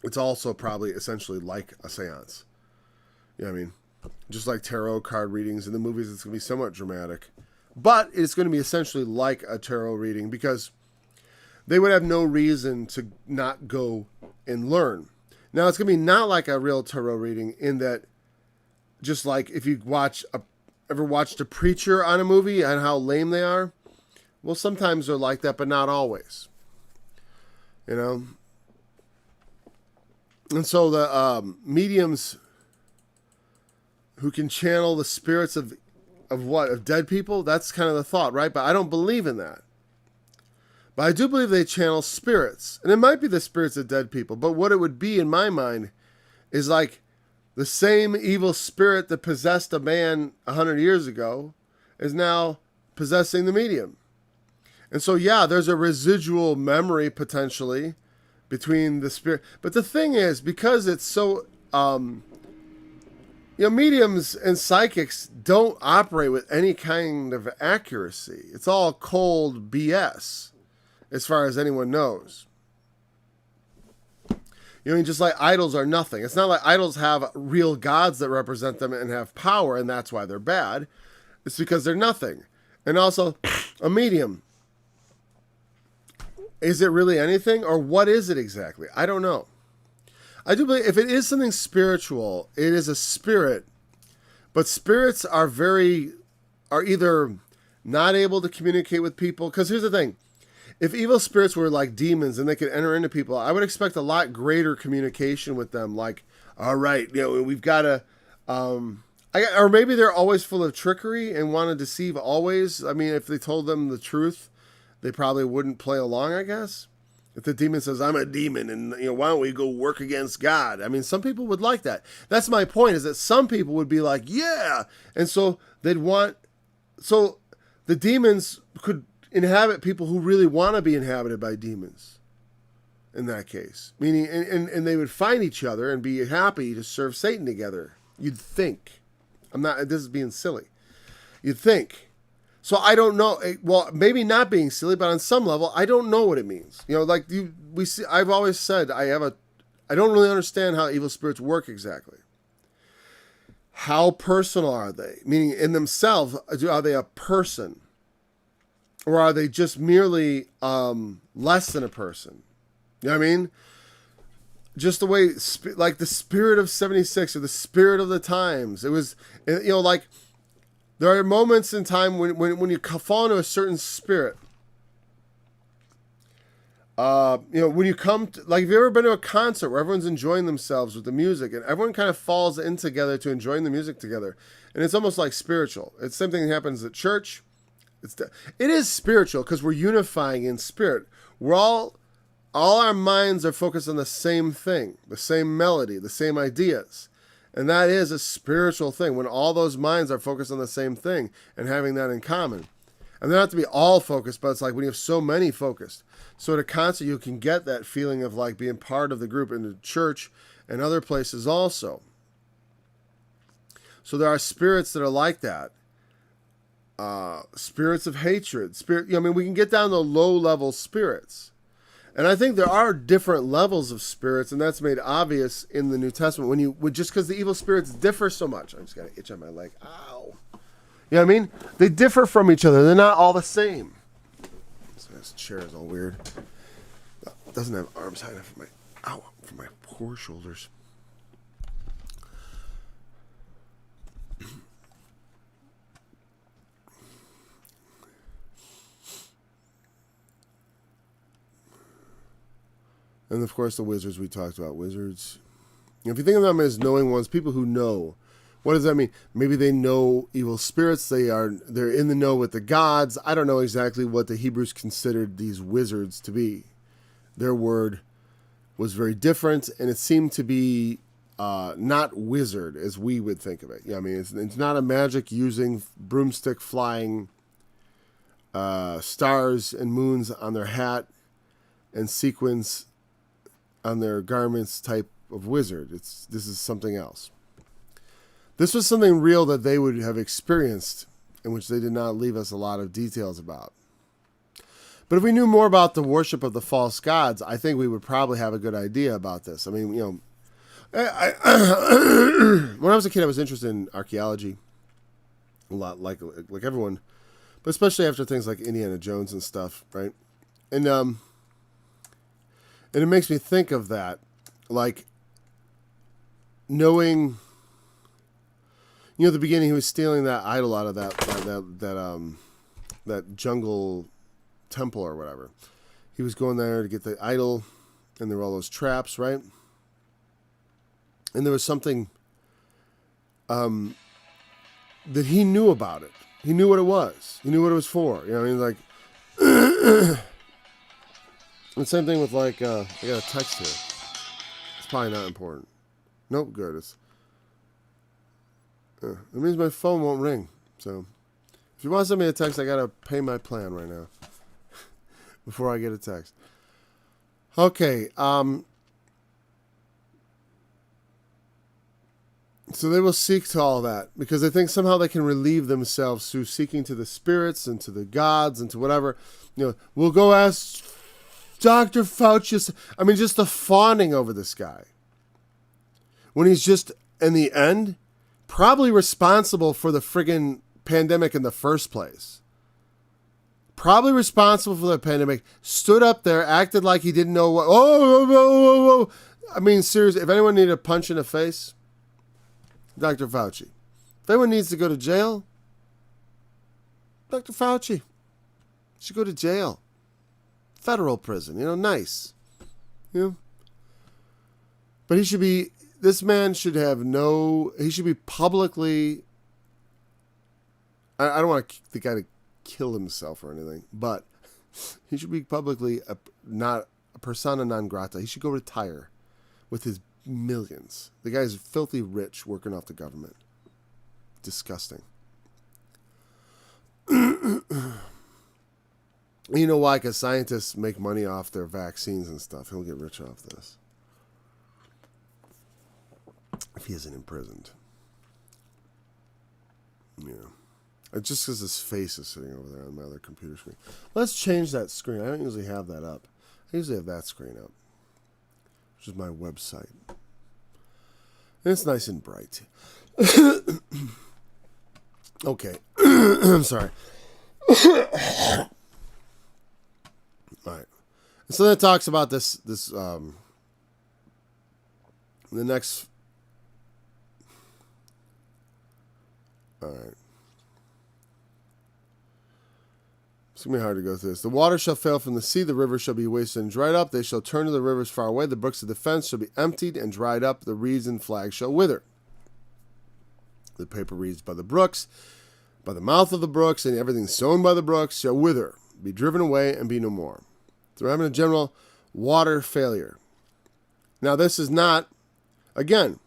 it's also probably essentially like a seance. Just like tarot card readings in the movies, it's going to be somewhat dramatic. But it's going to be essentially like a tarot reading, because they would have no reason to not go and learn. Now, it's going to be not like a real tarot reading in that, just like if you ever watched a preacher on a movie and how lame they are, well, sometimes they're like that, but not always. And so the mediums who can channel the spirits of dead people, that's kind of the thought, right? But I don't believe in that. But I do believe they channel spirits. And it might be the spirits of dead people, but what it would be in my mind is like the same evil spirit that possessed a man 100 years ago is now possessing the medium. And so, yeah, there's a residual memory potentially between the spirit. But the thing is, because it's so, mediums and psychics don't operate with any kind of accuracy. It's all cold BS, as far as anyone knows. Just like idols are nothing. It's not like idols have real gods that represent them and have power, and that's why they're bad. It's because they're nothing. And also, a medium. Is it really anything, or what is it exactly? I don't know. I do believe if it is something spiritual, it is a spirit. But spirits are either not able to communicate with people. Because here's the thing. If evil spirits were like demons and they could enter into people, I would expect a lot greater communication with them. Like, all right, we've got to... or maybe they're always full of trickery and want to deceive always. I mean, if they told them the truth, they probably wouldn't play along, I guess. If the demon says, I'm a demon, and why don't we go work against God? I mean, some people would like that. That's my point, is that some people would be like, yeah. And so the demons could inhabit people who really want to be inhabited by demons in that case. Meaning, and they would find each other and be happy to serve Satan together. You'd think. This is being silly. You'd think. So I don't know. Well, maybe not being silly, but on some level, I don't know what it means. I've always said I don't really understand how evil spirits work exactly. How personal are they? Meaning in themselves, are they a person? Or are they just merely less than a person? You know what I mean? Just the way, like the spirit of 76 or the spirit of the times. It was, like, there are moments in time when you fall into a certain spirit. When you come to, like, have you ever been to a concert where everyone's enjoying themselves with the music and everyone kind of falls in together to enjoying the music together? And it's almost like spiritual. It's the same thing that happens at church. It is spiritual because we're unifying in spirit. We're all our minds are focused on the same thing, the same melody, the same ideas. And that is a spiritual thing when all those minds are focused on the same thing and having that in common. And they don't have to be all focused, but it's like when you have so many focused. So at a concert, you can get that feeling of like being part of the group in the church and other places also. So there are spirits that are like that. Spirits of hatred. We can get down to low-level spirits. And I think there are different levels of spirits, and that's made obvious in the New Testament. Just because the evil spirits differ so much. I just got an itch on my leg. Ow. You know what I mean? They differ from each other. They're not all the same. This chair is all weird. It doesn't have arms high enough for my poor shoulders. And of course, the wizards we talked about. Wizards. If you think of them as knowing ones, people who know. What does that mean? Maybe they know evil spirits. They're in the know with the gods. I don't know exactly what the Hebrews considered these wizards to be. Their word was very different, and it seemed to be not wizard as we would think of it. It's not a magic using broomstick flying stars and moons on their hat and sequins on their garments type of wizard. This is something else. This was something real that they would have experienced, in which they did not leave us a lot of details about. But if we knew more about the worship of the false gods, I think we would probably have a good idea about this. When I was a kid, I was interested in archaeology a lot, like everyone, but especially after things like Indiana Jones and stuff, right? And it makes me think of that, like knowing. At the beginning, he was stealing that idol out of that jungle temple or whatever. He was going there to get the idol, and there were all those traps, right? And there was something that he knew about it. He knew what it was. He knew what it was for. And same thing with I got a text here. It's probably not important. Nope, good. It means my phone won't ring. So, if you want to send me a text, I got to pay my plan right now before I get a text. Okay. So they will seek to all that because they think somehow they can relieve themselves through seeking to the spirits and to the gods and to whatever. We'll go ask Dr. Fauci. I mean, just the fawning over this guy. When he's just, in the end, probably responsible for the friggin' pandemic in the first place. Probably responsible for the pandemic. Stood up there, acted like he didn't know what. Oh. I mean, seriously, if anyone needed a punch in the face, Dr. Fauci. If anyone needs to go to jail, Dr. Fauci should go to jail. Federal prison, nice. But this man should have he should be publicly, I don't want the guy to kill himself or anything, but he should be publicly not a persona non grata. He should go retire with his millions. The guy's filthy rich working off the government. Disgusting. You know why? Because scientists make money off their vaccines and stuff. He'll get rich off this. If he isn't imprisoned. Yeah. Just because his face is sitting over there on my other computer screen. Let's change that screen. I don't usually have that up. I usually have that screen up. Which is my website. And it's nice and bright. Okay. I'm sorry. All right. So then it talks about this the next. All right. It's going to be hard to go through this. The water shall fail from the sea, the rivers shall be wasted and dried up. They shall turn to the rivers far away. The brooks of defense shall be emptied and dried up. The reeds and flags shall wither. The paper reeds by the brooks, by the mouth of the brooks, and everything sown by the brooks shall wither, be driven away, and be no more. So we're having a general water failure. Now, this is not, again,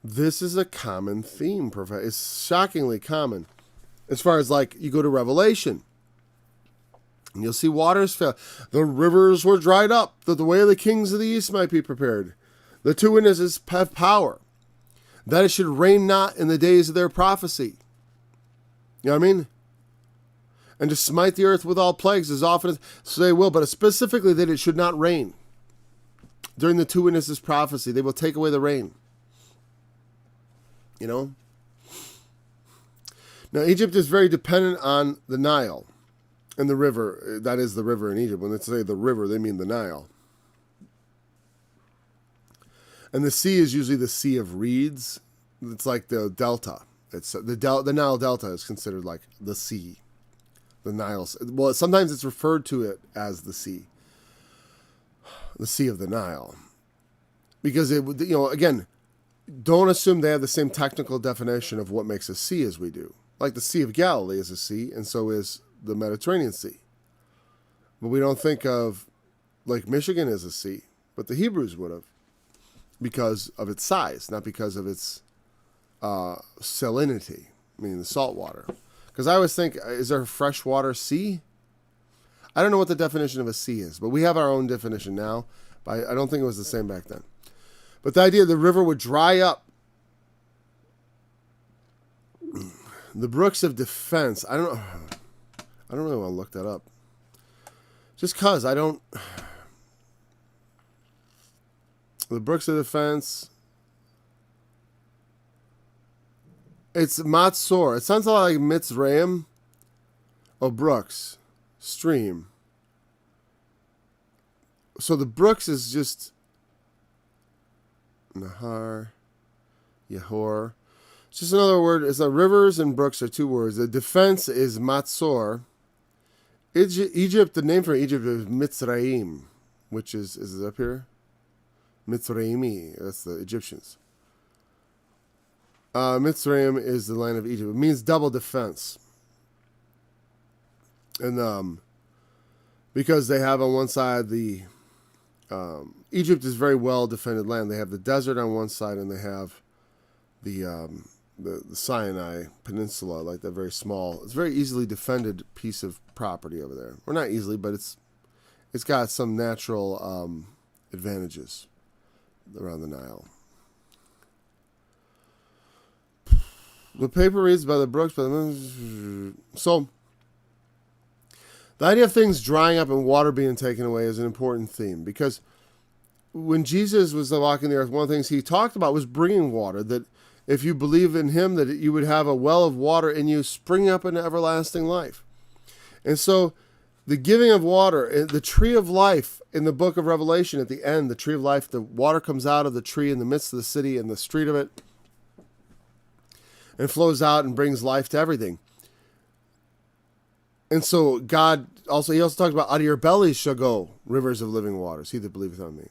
this is a common theme. It's shockingly common. As far as, you go to Revelation, and you'll see waters fail. The rivers were dried up, that the way of the kings of the east might be prepared. The two witnesses have power, that it should rain not in the days of their prophecy. You know what I mean? And to smite the earth with all plagues as often as so they will, but specifically that it should not rain. During the two witnesses' prophecy, they will take away the rain. Now, Egypt is very dependent on the Nile. And the river, that is the river in Egypt. When they say the river, they mean the Nile. And the sea is usually the sea of reeds. It's like the delta. It's the Nile Delta is considered like the sea. The Nile. Well, sometimes it's referred to it as the sea. The Sea of the Nile. Because it would, again, don't assume they have the same technical definition of what makes a sea as we do. Like the Sea of Galilee is a sea, and so is the Mediterranean Sea. But we don't think of Lake Michigan as a sea, but the Hebrews would have, because of its size, not because of its salinity, meaning the salt water. Because I always think, is there a freshwater sea? I don't know what the definition of a sea is, but we have our own definition now. But I don't think it was the same back then. But the idea the river would dry up. The brooks of defense. I don't really want to look that up. Just because I don't. The brooks of defense. It's Matsor. It sounds a lot like Mitsuram. Oh, brooks. Stream. So the brooks is just Nahar, Yahor. It's just another word. It's like rivers and brooks are two words. The defense is Matsor. Egypt, the name for Egypt is Mitzrayim, which is it up here? Mitzrayimi. That's the Egyptians. Mitzrayim is the land of Egypt. It means double defense. And because they have on one side Egypt is very well defended land. They have the desert on one side, and they have the Sinai Peninsula, like that very small. It's a very easily defended piece of property over there. Or not easily, but it's It's got some natural advantages around the Nile. The paper reads by the brooks, so the idea of things drying up and water being taken away is an important theme, because when Jesus was walking the earth, one of the things he talked about was bringing water, that if you believe in him, that you would have a well of water in you springing up into everlasting life. And so the giving of water, the tree of life in the book of Revelation at the end, the tree of life, the water comes out of the tree in the midst of the city and the street of it and flows out and brings life to everything. And so he also talks about, out of your bellies shall go rivers of living waters, he that believeth on me.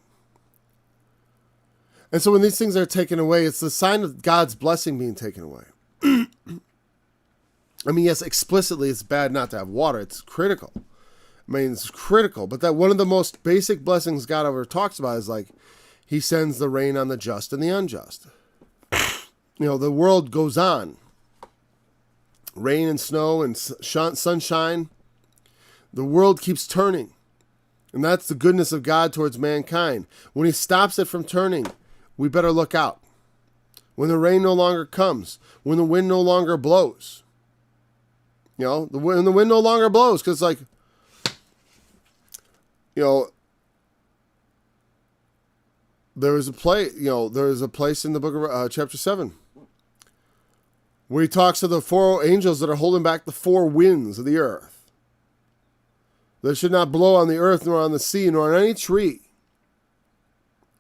And so when these things are taken away, it's the sign of God's blessing being taken away. I mean, yes, explicitly it's bad not to have water. It's critical. I mean, it's critical. But that one of the most basic blessings God ever talks about is like, he sends the rain on the just and the unjust. You know, the world goes on. Rain and snow and sunshine. The world keeps turning. And that's the goodness of God towards mankind. When he stops it from turning, we better look out. When the rain no longer comes, when the wind no longer blows. You know, when the wind no longer blows, because like, you know, there is a place in the book of chapter 7 where he talks to the 4 angels that are holding back the 4 winds of the earth. That should not blow on the earth, nor on the sea, nor on any tree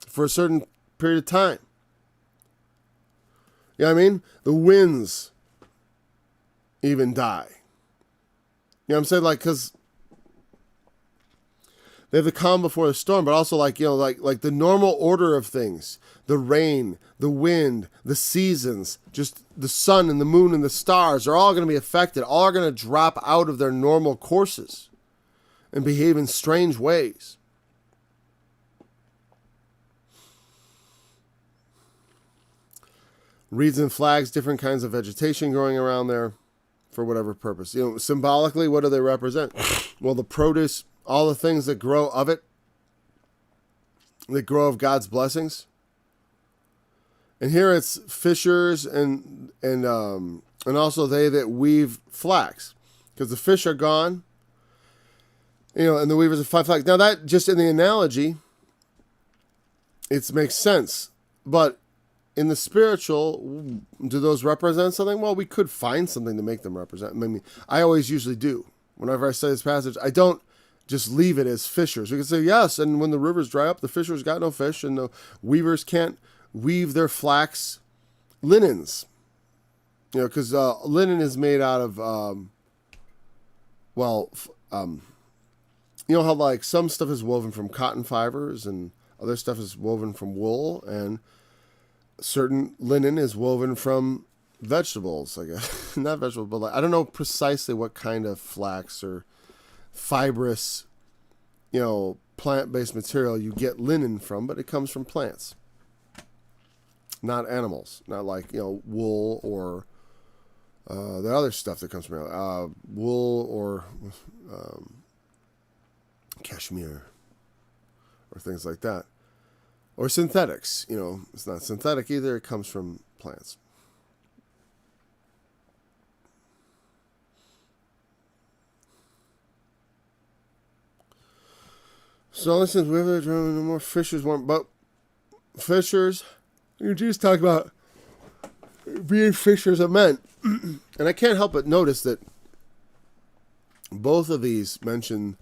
for a certain period of time. You know what I mean? The winds even die. You know what I'm saying? Like, because they have the calm before the storm, but also like, you know, like the normal order of things. The rain, the wind, the seasons, just the sun and the moon and the stars are all going to be affected. All are going to drop out of their normal courses and behave in strange ways. Reeds and flags, different kinds of vegetation growing around there for whatever purpose. You know, symbolically, what do they represent? Well, the produce, all the things that grow of it, that grow of God's blessings. And here it's fishers and also they that weave flax, because the fish are gone, you know, and the weavers of 5 flax. Now that just in the analogy, it makes sense, but in the spiritual, do those represent something? Well, we could find something to make them represent. I mean, I always usually do. Whenever I say this passage, I don't just leave it as fishers. We can say, yes, and when the rivers dry up, the fishers got no fish, and the weavers can't weave their flax linens. You know, because linen is made out of, you know how like some stuff is woven from cotton fibers and other stuff is woven from wool, and certain linen is woven from vegetables, I guess. Not vegetables, but like, I don't know precisely what kind of flax or fibrous, you know, plant-based material you get linen from, but it comes from plants, not animals. Not like, you know, wool or the other stuff that comes from wool or cashmere or things like that. Or synthetics, you know, it's not synthetic either. It comes from plants. So listen, we have no more fishers, but fishers, Jesus talked about being fishers of men. And I can't help but notice that both of these mention,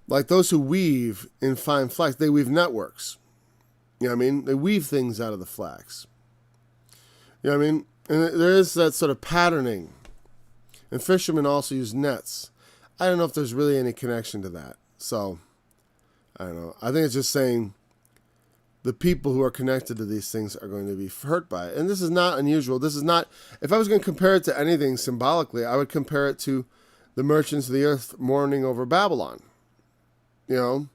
like those who weave in fine flax, they weave networks. You know what I mean? They weave things out of the flax. You know what I mean? And there is that sort of patterning. And fishermen also use nets. I don't know if there's really any connection to that. So, I don't know. I think it's just saying the people who are connected to these things are going to be hurt by it. And this is not unusual. This is not, if I was going to compare it to anything symbolically, I would compare it to the merchants of the earth mourning over Babylon. You know?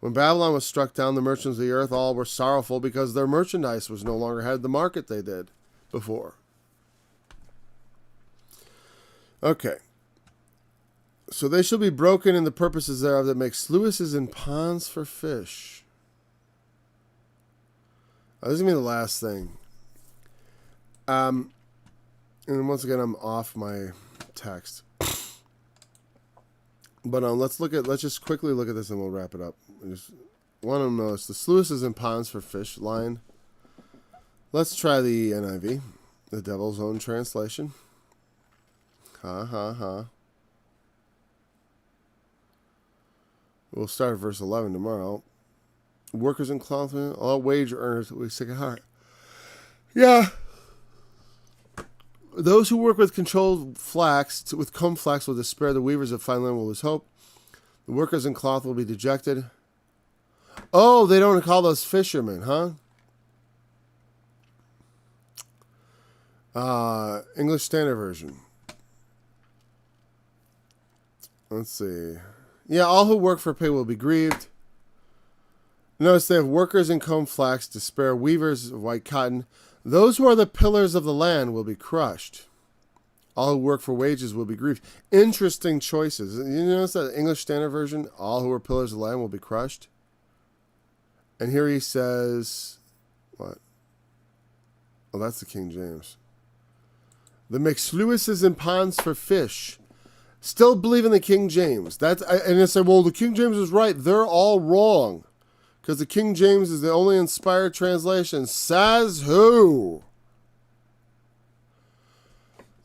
When Babylon was struck down, the merchants of the earth all were sorrowful because their merchandise was no longer had the market they did before. Okay. So they shall be broken in the purposes thereof that make sluices and ponds for fish. This is going to be the last thing. And once again, I'm off my text. But let's just quickly look at this and we'll wrap it up. I just want to notice the sluices and ponds for fish line. Let's try the NIV, the Devil's Own Translation. Ha ha ha. We'll start at verse 11 tomorrow. Workers in cloth, all wage earners will be sick at heart. Yeah. Those who work with controlled flax, with comb flax, will despair. The weavers of fine linen will lose hope. The workers in cloth will be dejected. Oh, they don't call those fishermen, huh? English Standard Version. Let's see. Yeah, all who work for pay will be grieved. Notice they have workers in comb flax, despair, weavers of white cotton. Those who are the pillars of the land will be crushed. All who work for wages will be grieved. Interesting choices. You notice that English Standard Version, all who are pillars of the land will be crushed. And here he says, what? Oh, that's the King James. The make sluices and ponds for fish. Still believe in the King James. And I say, well, the King James is right. They're all wrong. Because the King James is the only inspired translation. Says who?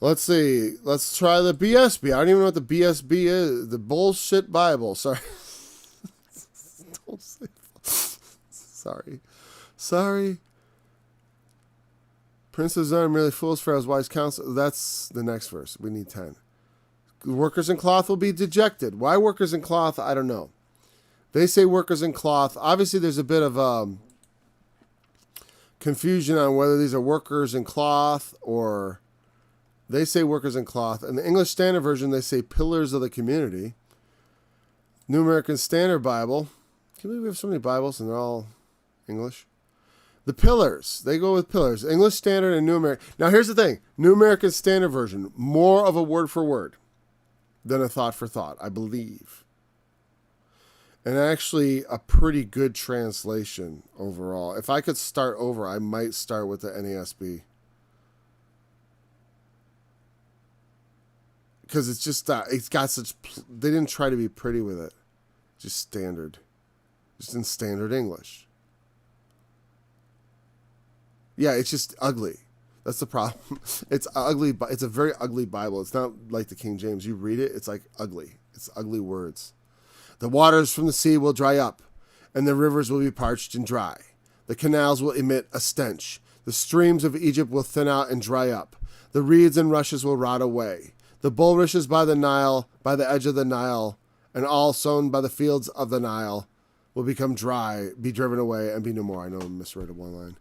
Let's see. Let's try the BSB. I don't even know what the BSB is. The Bullshit Bible. Sorry. Don't say. Sorry. Princes are merely fools, pharaohs wise counsel. That's the next verse. We need 10. Workers in cloth will be dejected. Why workers in cloth? I don't know. They say workers in cloth. Obviously, there's a bit of confusion on whether these are workers in cloth or they say workers in cloth. In the English Standard Version, they say pillars of the community. New American Standard Bible. Can you believe we have so many Bibles and they're all English? The pillars. They go with pillars. English Standard and New American. Now, here's the thing. New American Standard Version. More of a word for word than a thought for thought, I believe. And actually a pretty good translation overall. If I could start over, I might start with the NASB. Because it's just, it's got such, they didn't try to be pretty with it. Just standard. Just in standard English. Yeah, it's just ugly. That's the problem. It's ugly. It's a very ugly Bible. It's not like the King James. You read it, it's like ugly. It's ugly words. The waters from the sea will dry up, and the rivers will be parched and dry. The canals will emit a stench. The streams of Egypt will thin out and dry up. The reeds and rushes will rot away. The bulrushes by the Nile, by the edge of the Nile, and all sown by the fields of the Nile will become dry, be driven away, and be no more. I know I misread one line.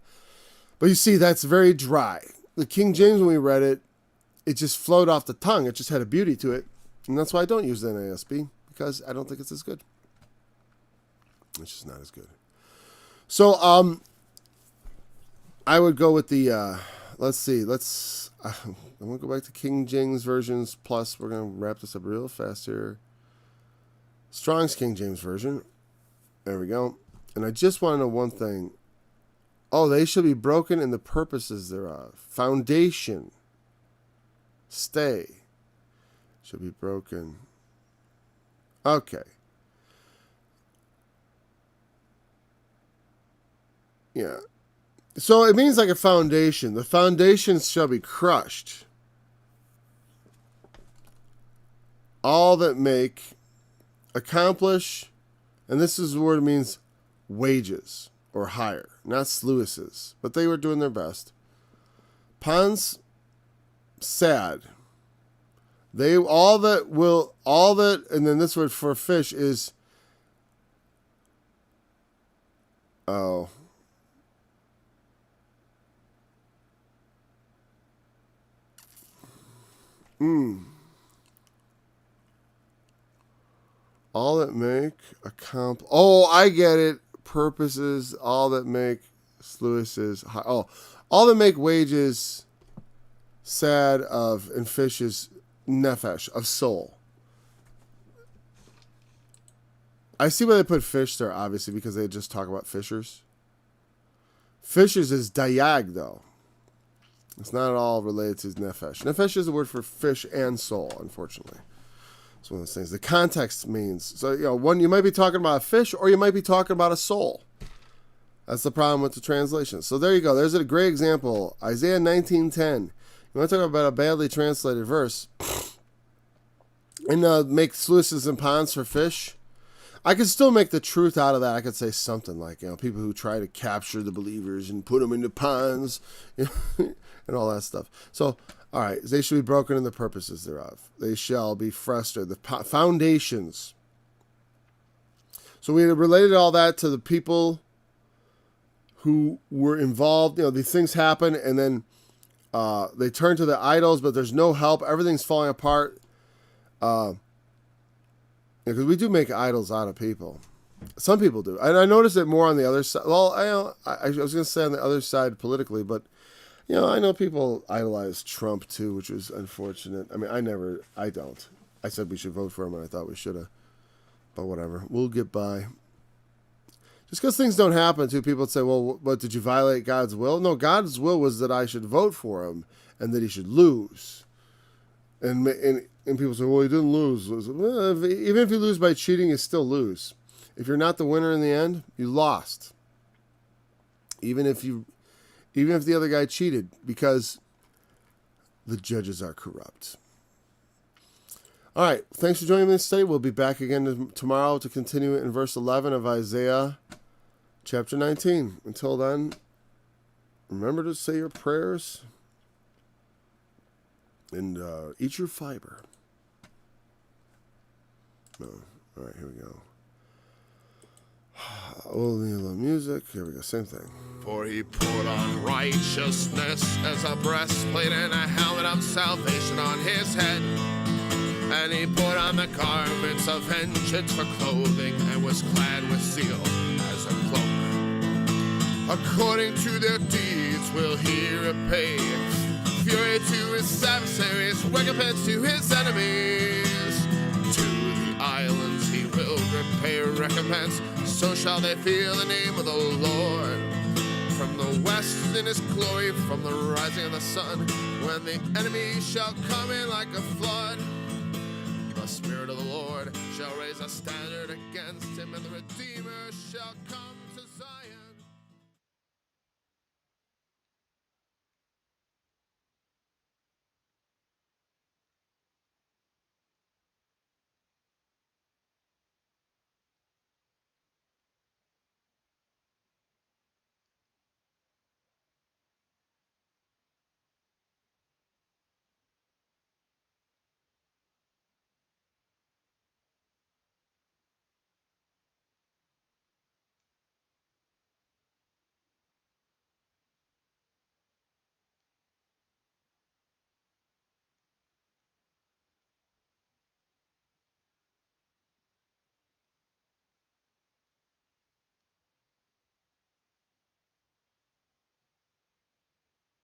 But you see, that's very dry. The King James, when we read it, it just flowed off the tongue. It just had a beauty to it. And that's why I don't use the NASB, because I don't think it's as good. It's just not as good. So, I would go with the, let's see, I'm going to go back to King James versions, plus we're going to wrap this up real fast here. Strong's King James Version. There we go. And I just want to know one thing. Oh, they shall be broken in the purposes thereof. Foundation. Stay. Shall be broken. Okay. Yeah. So it means like a foundation. The foundations shall be crushed. All that make, accomplish, and this is the word it means wages or higher, not sluices, but they were doing their best. Ponds, sad. They all that, and then this word for fish is, oh. All that make oh, I get it. Purposes, all that make sluices. Oh, all that make wages sad of and fishes nefesh of soul. I see why they put fish there, obviously, because they just talk about fishers. Fishers is dayag, though. It's not at all related to nefesh. Nefesh is a word for fish and soul, unfortunately. It's one of those things. The context means, so, one, you might be talking about a fish or you might be talking about a soul. That's the problem with the translation. So there you go. There's a great example. Isaiah 19:10. You want to talk about a badly translated verse? And make sluices and ponds for fish. I could still make the truth out of that. I could say something like, people who try to capture the believers and put them into ponds, and all that stuff. So, all right, they should be broken in the purposes thereof. They shall be frustrated. The foundations. So we related all that to the people who were involved. These things happen, and then they turn to the idols, but there's no help. Everything's falling apart. Because we do make idols out of people. Some people do. And I notice it more on the other side. Well, I was going to say on the other side politically, but, I know people idolize Trump too, which was unfortunate. I mean, I don't. I said we should vote for him, and I thought we should have. But whatever. We'll get by. Just because things don't happen too, people say, well, what, did you violate God's will? No, God's will was that I should vote for him and that he should lose. And people say, well, he didn't lose. Well, even if you lose by cheating, you still lose. If you're not the winner in the end, you lost. Even if the other guy cheated, because the judges are corrupt. All right, thanks for joining me today. We'll be back again tomorrow to continue in verse 11 of Isaiah chapter 19. Until then, remember to say your prayers and eat your fiber. No. All right, here we go. Oh, the music. Here we go. Same thing. For he put on righteousness as a breastplate and a helmet of salvation on his head. And he put on the garments of vengeance for clothing and was clad with zeal as a cloak. According to their deeds will he repay fury to his adversaries, recompense to his enemies. To the islands he will repay recompense, so shall they fear the name of the Lord. From the west in his glory, from the rising of the sun, when the enemy shall come in like a flood. The Spirit of the Lord shall raise a standard against him, and the Redeemer shall come.